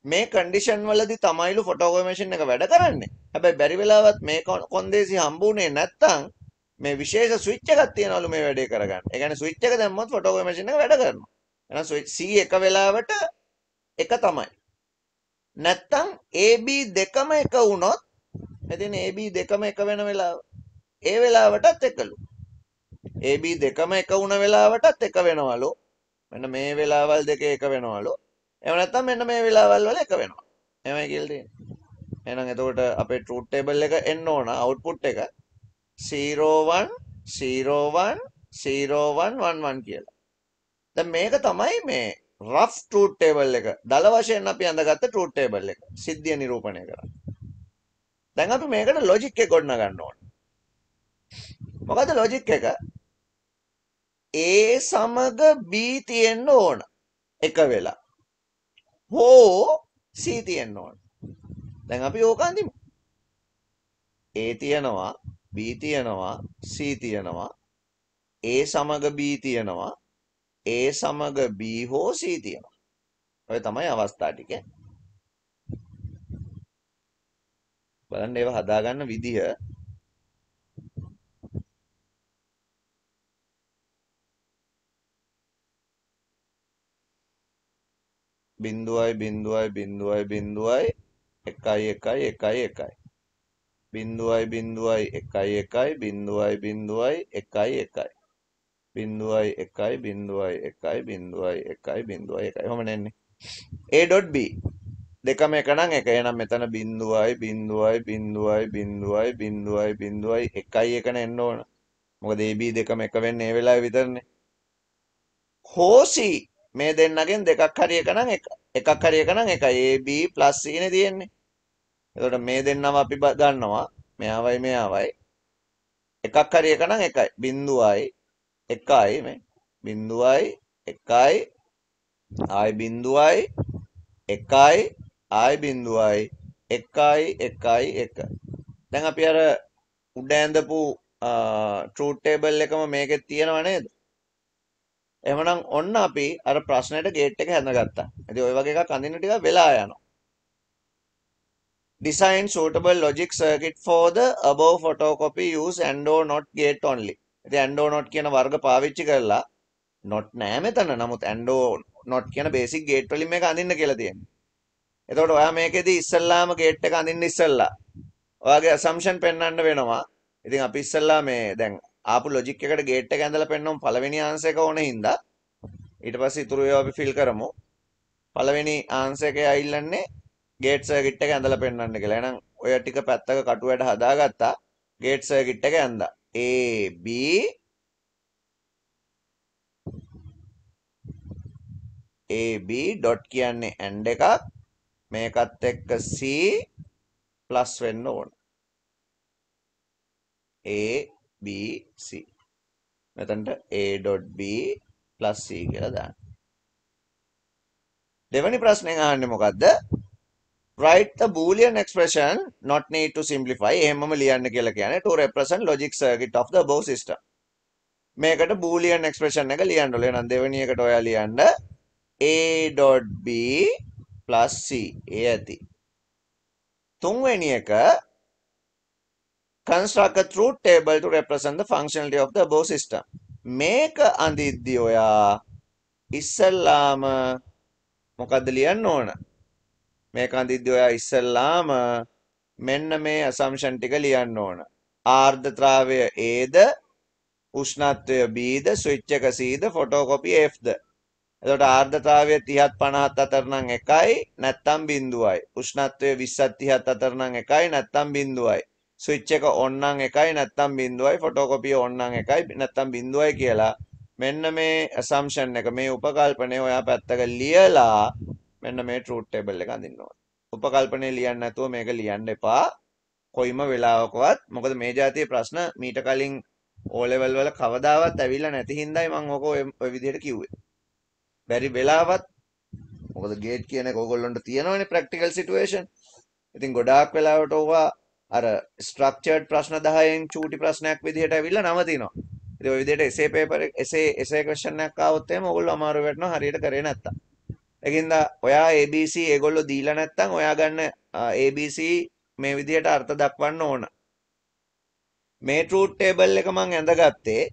මේ කන්ඩිෂන් වලදී තමයිලු ෆොටෝකෝපි මැෂින් එක වැඩ කරන්නේ. හැබැයි බැරි වෙලාවත් මේ කොන්දේසි හම්බුනේ නැත්තම් මේ විශේෂ ස්විච් එකක් තියනවලු මේ වැඩේ කරගන්න. ඒ කියන්නේ ස්විච් එක දැම්මොත් ෆොටෝකෝපි මැෂින් එක වැඩ කරනවා. එහෙනම් ස්විච් C එක වෙලාවට එක තමයි. නැත්තම් AB දෙකම එක වුණොත් එදින AB දෙකම එක වෙන වෙලාව ඒ වෙලාවටත් එකලු. AB දෙකම එක වුණ වෙලාවටත් එක වෙනවලු. මෙන්න මේ වෙලාවල් දෙකේ එක වෙනවලු. එහෙම නැත්නම් මෙන්න මේ වෙලාවල් වල එක වෙනවා. එහෙමයි කියලා තියෙන්නේ. එහෙනම් එතකොට අපේ ට්‍රූත් ටේබල් එක එන්න ඕන අවුට්පුට් එක 01 01 01 11 කියලා. දැන් මේක තමයි මේ රෆ් ට්‍රූත් ටේබල් එක. දල වශයෙන් අපි අඳගත්ත ට්‍රූත් ටේබල් එක. සිද්ධිය නිරූපණය කරා. දැන් අපි මේකට ලොජික් එක ගොඩනගන්න ඕන. මොකද ලොජික් එක A සමග B තියෙන්න ඕන එක වෙලා. හෝ C තියෙන්න ඕන. දැන් අපි ඕක අඳිමු. A තියෙනවා, B තියෙනවා, C තියෙනවා. A සමග B තියෙනවා. A සමග B හෝ C තියෙනවා. ඔය තමයි අවස්ථා ටික. බලන්න ඒව හදාගන්න විදිහ. බිඳුවයි බිඳුවයි බිඳුවයි බිඳුවයි එකයි එකයි එකයි එකයි බිඳුවයි බිඳුවයි එකයි එකයි බිඳුවයි බිඳුවයි එකයි එකයි බිඳුවයි එකයි බිඳුවයි එකයි බිඳුවයි එකයි බිඳුවයි එකයි ඔහොම නෙන්නේ A.B දෙකම එක නම් එක. එහෙනම් මෙතන බිඳුවයි බිඳුවයි බිඳුවයි බිඳුවයි බිඳුවයි බිඳුවයි එකයි එකන එන්න ඕන. මොකද AB දෙකම එක වෙන්නේ ඒ වෙලාවේ විතරනේ. හෝ C මේ දෙන්නගෙන් දෙකක් හරි එක නම් එකක් හරි එක නම් එකයි. AB plus C නේ තියෙන්නේ. එතකොට මේ දෙන්නම අපි ගන්නවා. මෙයාවයි මෙයාවයි. එකක් හරි එක නම් එකයි. බිඳුවයි එකයි මේ. බිඳුවයි එකයි ආයි බිඳුවයි එකයි ආයි බිඳුවයි එකයි එකයි එක. දැන් අපි අර උඩ ඇඳපු ට්‍රූත් ටේබල් එකම මේකේ තියෙනව නේද? එහෙමනම් ඔන්න අපි අර ප්‍රශ්නෙට ගේට් එක හැඳගත්තා. ඉතින් ওই වගේ එකක් අඳින්න ටිකක් වෙලා යනවා. Design suitable logic circuit for the above photocopy use AND or NOT gate only. ඉතින් AND or NOT කියන වර්ග පාවිච්චි කරලා NOT නෑ මෙතන. නමුත් AND or NOT කියන බේසික් ගේට් වලින් මේක අඳින්න කියලා තියෙනවා. එතකොට ඔයා මේකෙදි ඉස්සල්ලාම ගේට් එක අඳින්න ඉස්සල්ලා ඔයාගේ assumption පෙන්වන්න වෙනවා. ඉතින් අපි ඉස්සල්ලා මේ දැන් ආපු ලොජික් එකට ගේට් එක ඇඳලා පෙන්නමු පළවෙනි ආන්සර් එක ඕන හින්දා. ඊට පස්සේ ඉතුරු ඒවා අපි ෆිල් කරමු. පළවෙනි ආන්සර් එකේ අයිල්ලන්නේ ගේට් සර්කිට් එක ඇඳලා පෙන්නන්න කියලා. එහෙනම් ඔය ටික පැත්තක කටුවැට හදාගත්තා. ගේට් සර්කිට් එක ඇඳලා. A B AB ඩොට් කියන්නේ AND එකක්. මේකත් එක්ක C ප්ලස් වෙන්න ඕන. A B C. මෙතනට A.B plus C කියලා දාන්න. දෙවැනි ප්‍රශ්නෙන් අහන්නේ මොකද්ද? Write the boolean expression not need to simplify. එහෙමම ලියන්න කියලා කියන්නේ to represent logic circuit of the above system. මේකට boolean expression එක ලියන්න ඕනේ. එහෙනම් දෙවෙනි එකට ඔයා ලියන්න A.B plus C. ඒ ඇති. තුන්වෙනි එක construct a truth table to represent the functionality of the above system. මේක අඳිද්දී ඔයා ඉස්සල්ලාම මොකද්ද ලියන්න ඕන? මේක අඳිද්දී ඔයා ඉස්සල්ලාම මෙන්න මේ assumption ටික ලියන්න ඕන. ආර්ද්‍රතාවය Aද, උෂ්ණත්වය Bද, ස්විච් එක Cද, ෆොටෝකොපි Fද. එතකොට ආර්ද්‍රතාවය 30ත් 50ත් අතර නම් 1යි නැත්තම් 0යි. උෂ්ණත්වය 20ත් 30ත් අතර නම් 1යි නැත්තම් 0යි. ස්විච් එක ඔන් නම් 1යි නැත්තම් 0යි. ෆොටෝකොපිය ඔන් නම් 1යි නැත්තම් 0යි කියලා මෙන්න මේ assumption එක මේ උපකල්පනය ඔයා පැත්තක ලියලා මෙන්න මේ truth table එක අඳින්න ඕනේ. උපකල්පනය ලියන්න නැතුව මේක ලියන්න එපා. කොයිම වෙලාවකවත්. මොකද මේ જાතියේ ප්‍රශ්න මීට කලින් O level වල කවදාවත් ඇවිල්ලා නැති හින්දායි මම ඔක ඔය විදිහට කිව්වේ. බැරි වෙලාවත් මොකද ගේට් කියන එක ඕගොල්ලන්ට තියෙනවනේ ප්‍රැක්ටිකල් සිටුේෂන්. ඉතින් ගොඩාක් වෙලාවට ඕවා අර ස්ට්‍රක්චර්ඩ් ප්‍රශ්න 10න් චූටි ප්‍රශ්නයක් විදිහට ඇවිල්ලා නවතිනවා. ඉතින් ඔය විදිහට එසේ පේපර් එසේ ක්වෙස්චන් එකක් ආවොත් එහෙම ඕගොල්ලෝ අමාරු වෙනවා හරියට කරේ නැත්තම්. ඒකින්ද ඔයා ABC ඒගොල්ලෝ දීලා නැත්තම් ඔයා ගන්න ABC මේ විදිහට අර්ථ දක්වන්න ඕන. මේ truth table එක මම ඇඳගත්තේ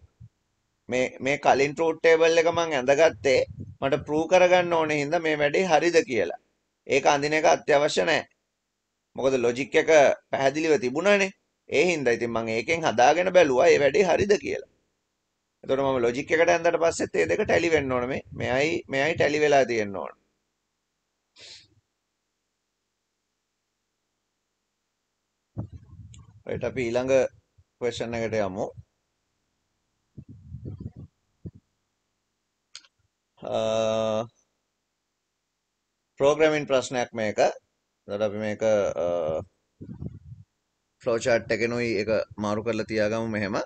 මේ කලින් truth table එක මම ඇඳගත්තේ මට prove කරගන්න ඕනේ හින්දා මේ වැඩේ හරිද කියලා. ඒක අඳින එක අත්‍යවශ්‍ය නැහැ. මොකද logic එක පැහැදිලිව තිබුණානේ. ඒ හින්දා ඉතින් මම ඒකෙන් හදාගෙන බැලුවා මේ වැඩේ හරිද කියලා. එතකොට මම logic එකට ඇඳලා පස්සෙත් මේ දෙක tally වෙන්න ඕන මෙයයි tally වෙලා තියෙන්න ඕන. right අපි ඊළඟ question එකට යමු. programming ප්‍රශ්නයක් මේක. එතකොට අපි මේක flow chart එකෙනුයි ඒක මාරු කරලා තියාගමු මෙහෙම.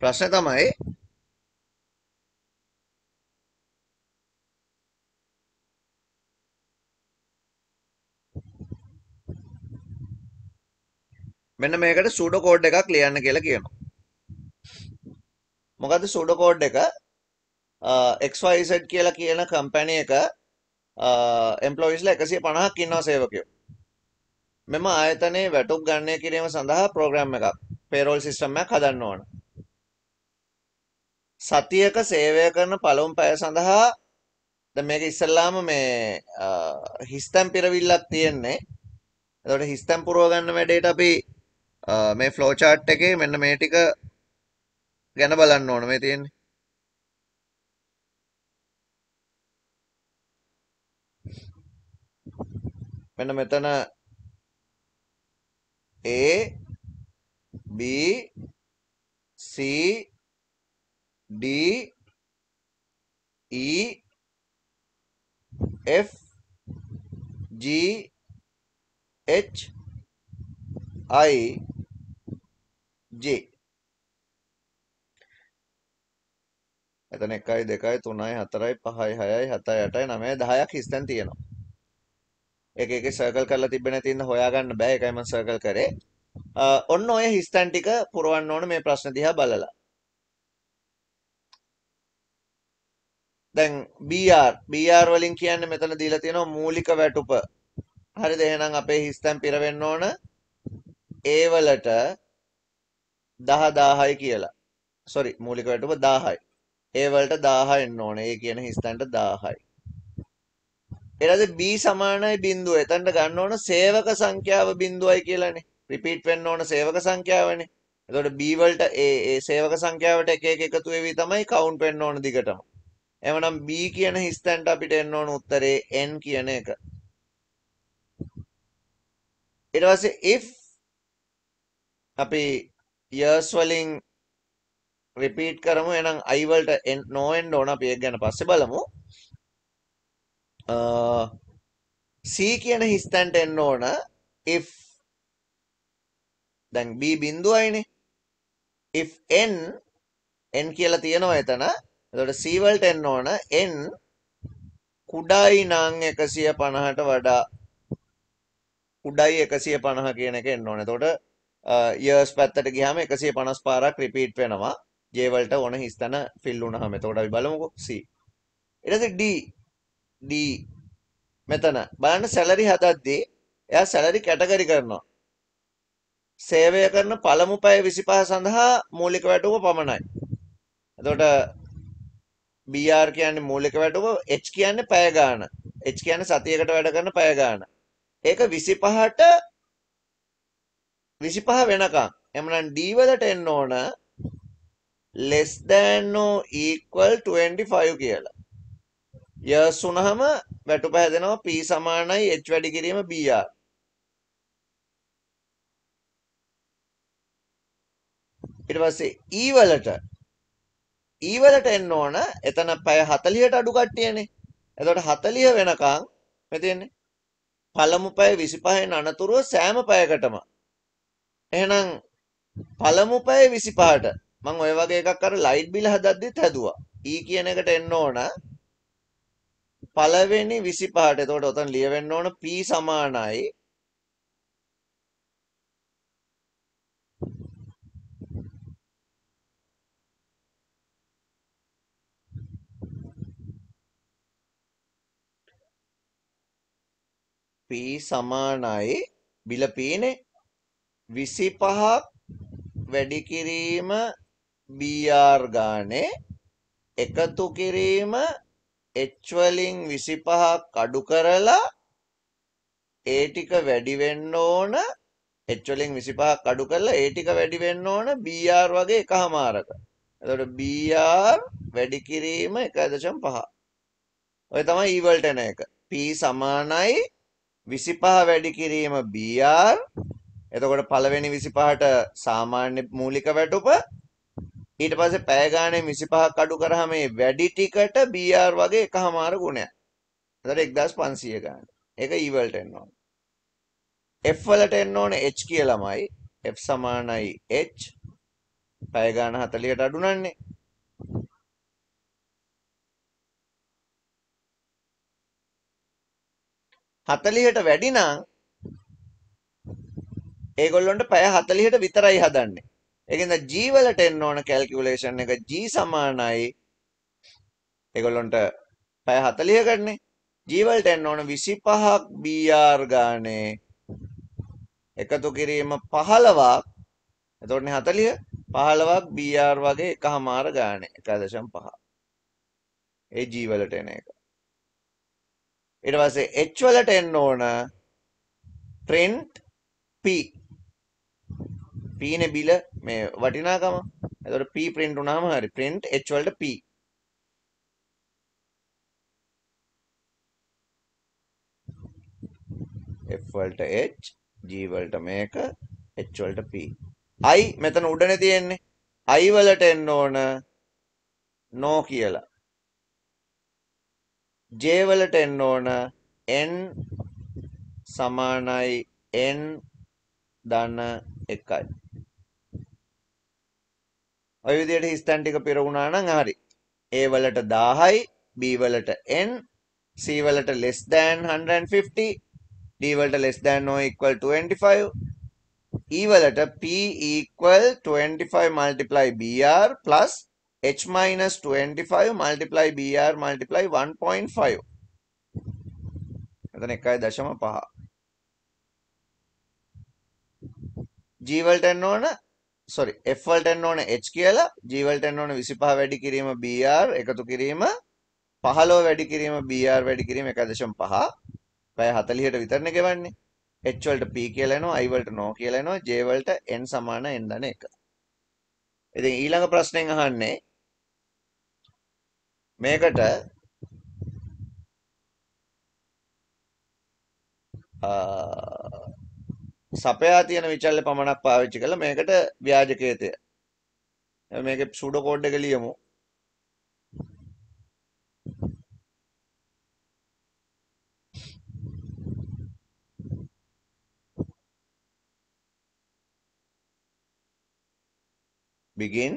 ප්‍රශ්නේ තමයි මෙන්න මේකට pseudo code එකක් ලියන්න කියලා කියනවා. මොකද්ද pseudo code එක? XYZ කියලා කියන කම්පැනි එක එම්ප්ලොයිස්ලා 150ක් ඉන්නවා සේවකයෝ. මෙම ආයතනයේ වැටුප් ගණනය කිරීම සඳහා ප්‍රෝග්‍රෑම් එකක් පේරෝල් සිස්ටම් එකක් හදන්න ඕන. සතියක සේවය කරන පළමු පැය සඳහා දැන් මේක ඉස්සල්ලාම මේ හිස්තැන් පිරවිල්ලක් තියෙන්නේ. එතකොට හිස්තැන් පුරව ගන්න වැඩේට අපි මේ ෆ්ලෝ chart එකේ මෙන්න මේ ටික ගැන බලන්න ඕන මේ තියෙන්නේ. මෙන්න මෙතන A B C D E F G H I J. එතන 1 2 3 4 5 6 7 8 9 10ක් හිස්තැන් තියෙනවා. එක එක සර්කල් කරලා තිබෙන්නේ නැති ඉන්න හොයාගන්න බෑ. ඒකයි මම සර්කල් කරේ. ඔන්න ඔය හිස්තැන් ටික පුරවන්න ඕන මේ ප්‍රශ්න දිහා බලලා. දැන් BR වලින් කියන්නේ මෙතන දීලා තියෙනවා මූලික වැටුප. හරිද? එහෙනම් අපේ හිස්තැන් පිර වෙන්න ඕන A වලට 10,000යි කියලා. sorry මූලික වැටුප 1000යි. A වලට 1000 එන්න ඕන. A කියන හිස්තැනට 1000යි. ඊට B සමානයි 0. එතනට ගන්න ඕන සේවක සංඛ්‍යාව 0යි කියලානේ. රිපීට් වෙන්න ඕන සේවක සංඛ්‍යාවනේ. එතකොට B වලට ඒ සේවක සංඛ්‍යාවට එක එක එකතු වෙවි තමයි කවුන්ට් වෙන්න ඕන දිගටම. එවනම් B කියන හිස්තැනට අපිට එන්න ඕන උත්තරේ n කියන එක. ඊට පස්සේ if අපි years වලින් රිපීට් කරමු. එහෙනම් I වලට no එන්න ඕන. අපි ඒක ගැන පස්සේ බලමු. C කියන හිස්තැනට එන්න ඕන if දැන් B බිඳුවයිනේ. if n කියලා තියෙනවා එතන. එතකොට C වලට එන්න ඕන n කුඩායි නම් 150ට වඩා කුඩායි 150 කියන එක එන්න ඕන. එතකොට years පැත්තට ගියාම 150 පාරක් රිපීට් වෙනවා. J වලට ඕන හිස්තැන ෆිල් වුණාම. එතකොට අපි බලමුකෝ C. ඊට පස්සේ D මෙතන බලන්න සැලරි හදද්දී එයා සැලරි කැටගරි කරනවා. සේවය කරන පළමු පැය 25 සඳහා මූලික වැටුප පමණයි. එතකොට BR කියන්නේ මූලික වැටුප, H කියන්නේ පැය ගාණ. H කියන්නේ සතියකට වැඩ කරන පැය ගාණ. ඒක 25ට 25 වෙනකම්. එමනම් D වලට එන්න ඕන less than or equal 25 කියලා. years වුණාම වැටුප හැදෙනවා P සමානයි H වැඩි කිරීම BR. ඊට පස්සේ E වලට එන්න ඕන එතන පැය 40ට අඩු කට්ටියනේ. එතකොට 40 වෙනකන් මේ තියෙන්නේ පළමු පැය 25න් අනතුරුව සෑම පැයකටම. එහෙනම් පළමු පැය 25ට මම ඔය වගේ එකක් අර ලයිට් බිල හදද්දිත් හැදුවා. E කියන එකට එන්න ඕන පළවෙනි 25ට. එතකොට උතන ලියවෙන්න ඕන P සමානයි බිල P නේ 25ක් වැඩි කිරීම BR ගානේ එකතු කිරීම H වලින් 25ක් අඩු කරලා ඒ ටික වැඩි වෙන්න ඕන H වලින් 25ක් අඩු කරලා ඒ ටික වැඩි වෙන්න ඕන BR වගේ එකමාරක. එතකොට BR වැඩි කිරීම 1.5. ඔය තමයි E වලට එන එක. P සමානයි 25 වැඩි කිරීම BR. එතකොට පළවෙනි 25ට සාමාන්‍ය මූලික වැටුප. ඊට පස්සේ පැය ගානේ 25ක් අඩු කරාම මේ වැඩි ටිකට BR වගේ එකමාර ගුණයක්. එතකොට 1500 ගන්න. ඒක E වලට එන්න ඕන. F වලට එන්න ඕනේ H කියලාමයි. F සමානයි H. පැය ගාන 40ට අඩු නන්නේ. හතලිහට වැඩි නම් ඒගොල්ලොන්ට පැය 40ට විතරයි හදන්නේ. ඒකෙන්ද G වලට එන්න ඕන කැල්කියුලේෂන් එක G සමානයි ඒගොල්ලොන්ට පැය 40කටනේ. G වලට එන්න ඕන 25ක් BR ගානේ එකතු කිරීම 15ක්. එතකොටනේ 40 15ක් BR වගේ එකමාර ගානේ 1.5. ඒ G වලට එන එක. ඊට පස්සේ H වලට එන්න ඕන print P. P නේ බිල මේ වටිනාකම. එතකොට P print වුණාම හරි print H වලට P. F වලට H, G වලට මේක, H වලට P. I මෙතන උඩනේ තියෙන්නේ. I වලට එන්න ඕන no කියලා. J වලට එන්න ඕන n සමානයි n ධන 1යි. ඔය විදිහට හිස්තැන් ටික පෙරවුණා නම් හරි. A වලට 1000යි, B වලට n, C වලට less than 150, D වලට less than or equal 25, E වලට P equal 25 multiply BR plus H minus 25 multiply BR multiply 1.5. එතන 1.5. G වලට එන්න ඕන F වලට එන්න ඕන H කියලා, G වලට එන්න ඕන 25 වැඩි කිරීම BR එකතු කිරීම 15 වැඩි කිරීම BR වැඩි කිරීම 1.5. පැය 40ට විතරනේ ගෙවන්නේ. H වලට P කියලා එනවා, I වලට no කියලා එනවා, J වලට n සමාන n ධන 1. ඉතින් ඊළඟ ප්‍රශ්නෙන් අහන්නේ මේකට සපයා තියෙන විචල්්‍ය පමණක් පාවිච්චි කළ මේකට ව්‍යාජකේතය. මේක සුඩෝ කෝඩ් එක ලියමු. begin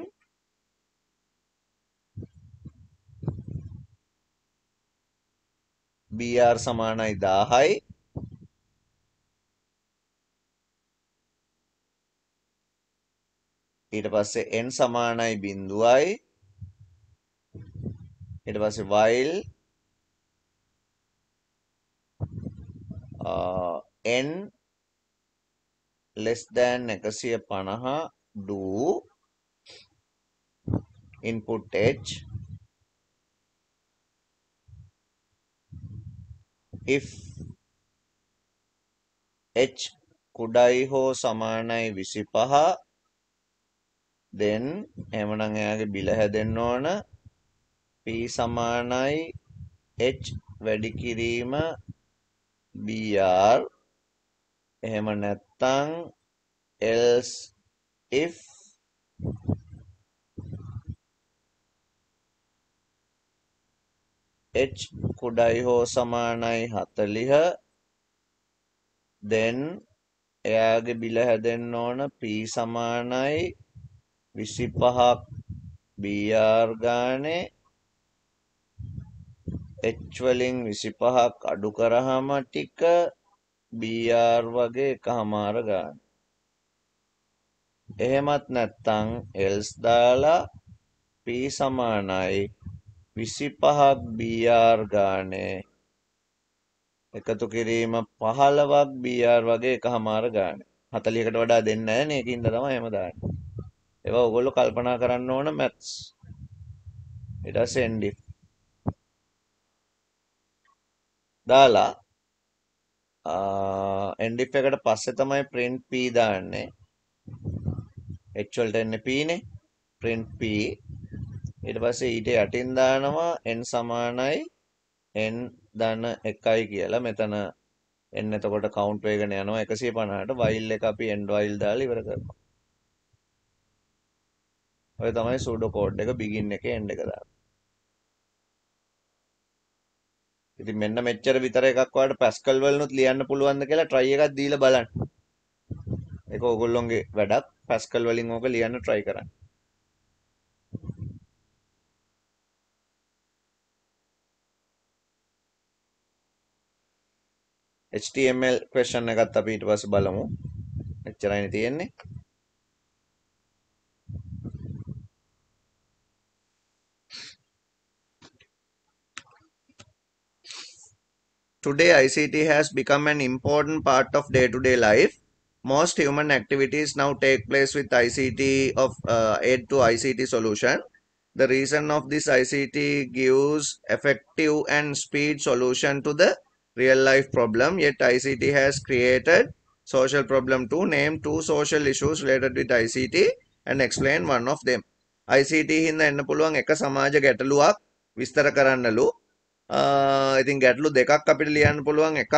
BR සමානයි 1000යි ඊට පස්සේ n සමානයි 0යි ඊට පස්සේ while n less than 150 do input h if h කුඩයි හෝ සමානයි 25 then එහෙමනම් එයාගේ බිල හැදෙන්න ඕන p සමානයි h වැඩි කිරීම br එහෙම නැත්නම් else if h කුඩයි හෝ සමානයි 40 then එයාගේ බිල හැදෙන්න ඕන p සමානයි 25ක් br ගානේ h වලින් 25ක් අඩු කරාම ටික br වගේ එකමාර ගන්න. එහෙමත් නැත්නම් else දාලා p සමානයි 25ක් br ගානේ එකතු කිරීම 15ක් br වගේ එකමාර ගානේ. 40කට වඩා දෙන්නේ නැහැ නේ. ඒකින්ද තමයි එහෙම දාන්නේ. ඒවා ඔයගොල්ලෝ කල්පනා කරන්න ඕන maths. ඊට පස්සේ end if දාලා end if එකට පස්සේ තමයි print p දාන්නේ. h වලට එන්නේ p නේ. print p ඊට පස්සේ ඊට යටින් දානවා n සමානයි n ධන 1යි කියලා. මෙතන n එතකොට count වෙගෙන යනවා 150ට. while එක අපි end while දාලා ඉවර කරනවා. ඔය තමයි pseudo code එක begin එකේ end එක දාන්න. ඉතින් මෙන්න මෙච්චර විතර එකක් ඔයාලට Pascal වලිනුත් ලියන්න පුළුවන්ද කියලා try එකක් දීලා බලන්න. ඒක ඕගොල්ලොන්ගේ වැඩක්. Pascal වලින් ඕක ලියන්න try කරන්න. HTML question එකත් අපි ඊට පස්සේ බලමු. එච්චරයිනේ තියෙන්නේ. Today, ICT has become an important part of day-to-day life. Most human activities now take place with ICT of aid to ICT solution. The reason of this ICT gives effective and speed solution to the real-life problem. Yet ICT has created social problem too. Name two social issues related with ICT and explain one of them. ICT හින්දා එන්න පුළුවන් එක සමාජ ගැටලුවක් විස්තර කරන්නලු. ඉතින් ගැටලු දෙකක් අපිට ලියන්න පුළුවන්. එකක්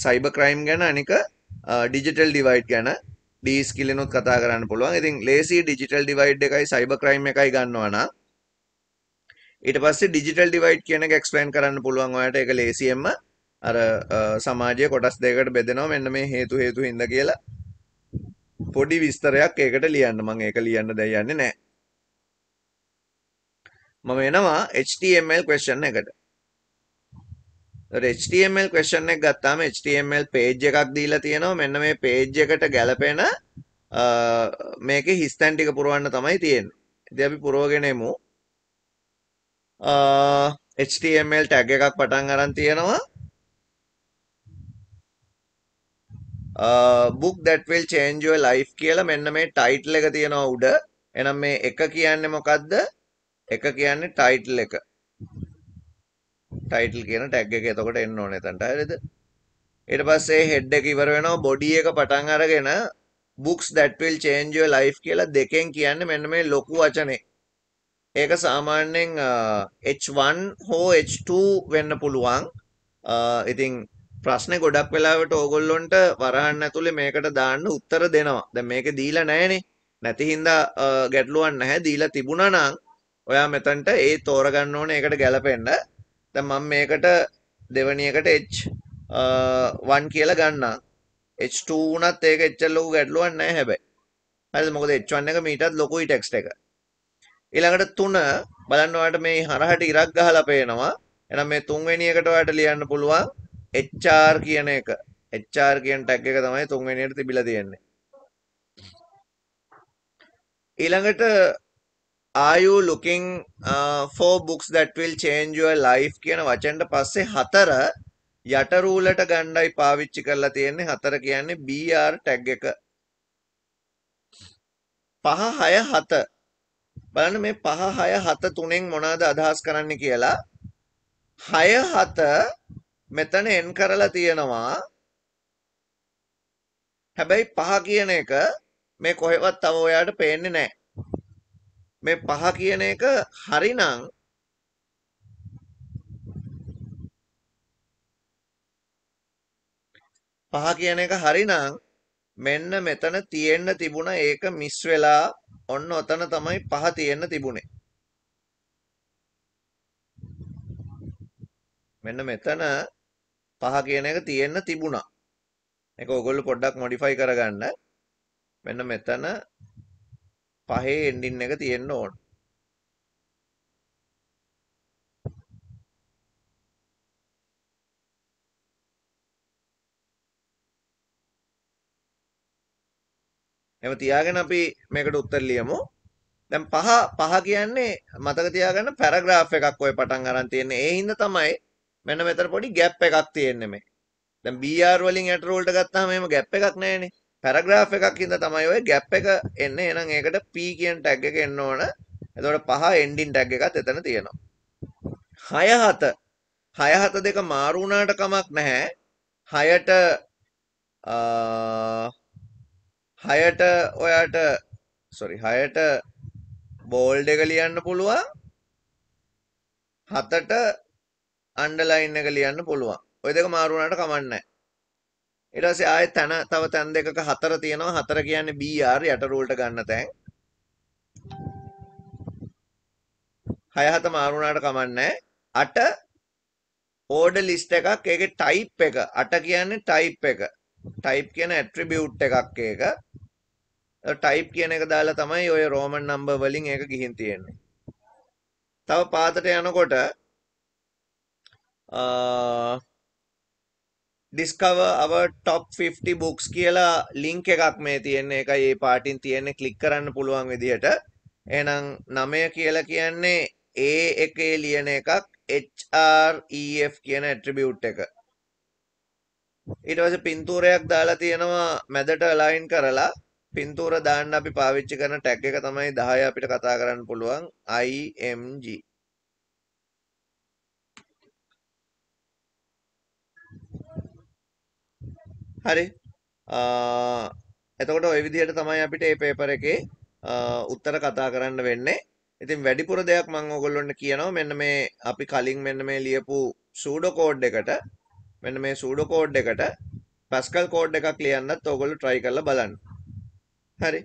සයිබර් ක්‍රයිම් ගැන, අනික ඩිජිටල් ඩිවයිඩ් ගැන. ඩීස් කිලිනුත් කතා කරන්න පුළුවන්. ඉතින් ලේසි ඩිජිටල් ඩිවයිඩ් එකයි සයිබර් ක්‍රයිම් එකයි ගන්නවා නම් ඊට පස්සේ ඩිජිටල් ඩිවයිඩ් කියන එක එක්ස්ප්ලেইন කරන්න පුළුවන් ඔයාලට. ඒක ලේසියෙන්ම අර සමාජයේ කොටස් දෙකකට බෙදෙනවා මෙන්න මේ හේතු හින්දා කියලා පොඩි විස්තරයක් ඒකට ලියන්න. මම ඒක ලියන්න දැන් යන්නේ නැහැ. මම එනවා HTML question එකට. HTML question එක ගත්තාම HTML page එකක් දීලා තියෙනවා. මෙන්න මේ page එකට ගැලපෙන මේකේ හිස්තැන් ටික පුරවන්න තමයි තියෙන්නේ. ඉතින් අපි පුරවගෙන එමු. HTML tag එකක් පටන් අරන් තියෙනවා. book that will change your life කියලා මෙන්න මේ title එක තියෙනවා උඩ. එහෙනම් මේ එක කියන්නේ මොකද්ද? එක කියන්නේ title එක. title කියන tag එක එතකොට එන්න ඕනේ එතනට. හරිද? ඊට පස්සේ head එක ඉවර වෙනවා. body එක පටන් අරගෙන books that will change your life කියලා දෙකෙන් කියන්නේ මෙන්න මේ ලොකු වචනේ. ඒක සාමාන්‍යයෙන් H1 හෝ H2 වෙන්න පුළුවන්. ඉතින් ප්‍රශ්නේ ගොඩක් වෙලාවට ඕගොල්ලොන්ට වරහන් ඇතුලේ මේකට දාන්න උත්තර දෙනවා. දැන් මේක දීලා නැහනේ. නැති හින්දා ගැටලුවක් නැහැ. දීලා තිබුණා නම් ඔයා මෙතනට ඒ තෝරගන්න ඕනේ ඒකට ගැලපෙන්න. දැන් මම මේකට දෙවෙනි එකට H1 කියලා ගන්නම්. H2 උනත් ඒක එච්චර ලොකු ගැටලුවක් නැහැ හැබැයි. හරිද? මොකද H1 එක මීටත් ලොකුයි ටෙක්ස්ට් එක. ඊළඟට 3 බලන්න ඔයාලට මේ හරහට ඉරක් ගහලා පේනවා. එහෙනම් මේ තුන්වෙනි එකට ඔයාලට ලියන්න පුළුවන් HR කියන එක. HR කියන ටැග් එක තමයි තුන්වෙනියට තිබිලා තියෙන්නේ. ඊළඟට are you looking for books that will change your life කියන වචෙන්ට පස්සේ 4 යට රූලට ගණ්ඩයි පාවිච්චි කරලා තියෙන්නේ 4 කියන්නේ BR ටැග් එක 5 6 7 බලන්න මේ 5 6 7 තුනෙන් මොනවාද අදහස් කරන්න කියලා 6 7 මෙතන එන් කරලා තියෙනවා හැබැයි 5 කියන එක මේ කොහෙවත් තව ඔයාට පේන්නේ නැහැ මේ 5 කියන එක හරිනම් 5 කියන එක හරිනම් මෙන්න මෙතන තියෙන්න තිබුණ ඒක මිස් වෙලා ඔන්න ඔතන තමයි 5 තියෙන්න තිබුණේ මෙන්න මෙතන 5 කියන එක තියෙන්න තිබුණා මේක ඔයගොල්ලෝ පොඩ්ඩක් මොඩිෆයි කරගන්න මෙන්න මෙතන 5 එන්ඩින් එක තියෙන්න ඕන එහෙම තියාගෙන අපි මේකට උත්තර ලියමු දැන් 5 කියන්නේ මතක තියාගන්න පැරග්‍රාෆ් එකක් ඔය පටන් අරන් තියෙන්නේ ඒ හින්දා තමයි මෙන්න මෙතන පොඩි ગેප් එකක් තියෙන්නේ මේ දැන් BR වලින් යට රෝල්ට ගත්තාම එහෙම ગેප් එකක් නැහැනේ පැරග්‍රාෆ් එකක් හින්දා තමයි ඔය ગેප් එක එන්නේ එහෙනම් ඒකට P කියන ටැග් එක එන්න ඕන එතකොට 5 එන්ඩින් ටැග් එකත් එතන තියෙනවා 6 7 6 7 දෙක මාරු වුණාට කමක් නැහැ 6ට 6ට ඔයාට සොරි 6ට බෝල්ඩ් එක ලියන්න පුළුවන් 7ට අන්ඩර්ලයින් එක ලියන්න පුළුවන් ඔය දෙක මාරු වුණාට කමක් නැහැ ඊට පස්සේ ආයෙත් තව තැන් දෙකක 4 තියෙනවා 4 කියන්නේ BR යට රූල්ට ගන්න තැන් 6 7 මාරු වුණාට කමක් නැහැ 8 ඕඩර් ලිස්ට් එකක් ඒකේ ටයිප් එක 8 කියන්නේ ටයිප් එක ටයිප් කියන ඇට්‍රිබියුට් එකක් ඒක ටයිප් කියන එක දාලා තමයි ඔය රෝමන් නම්බර් වලින් ඒක ගිහින් තියෙන්නේ. තව පාතට යනකොට discover our top 50 books කියලා ලින්ක් එකක් මේ තියෙන්නේ. ඒකයි මේ පාටින් තියෙන්නේ ක්ලික් කරන්න පුළුවන් විදිහට. එහෙනම් 9 කියලා කියන්නේ A එකේ ලියන එකක් HREF කියන ඇට්‍රිබියුට් එක. ඊට පස්සේ පින්තූරයක් දාලා තියෙනවා මැදට අලයින් කරලා පින්තූර දාන්න අපි පාවිච්චි කරන ටැග් එක තමයි 10 අපිට කතා කරන්න පුළුවන් IMG. හරි. එතකොට ওই විදිහට තමයි අපිට මේ පේපර් එකේ උත්තර කතා කරන්න වෙන්නේ. ඉතින් වැඩිපුර දෙයක් මම ඔයගොල්ලන්ට කියනවා මෙන්න මේ අපි කලින් මෙන්න මේ ලියපු සූඩෝ කෝඩ් එකට මෙන්න මේ සූඩෝ කෝඩ් එකට පැස්කල් කෝඩ් එකක් ලියන්නත් ඔයගොල්ලෝ try කරලා බලන්න. හරි.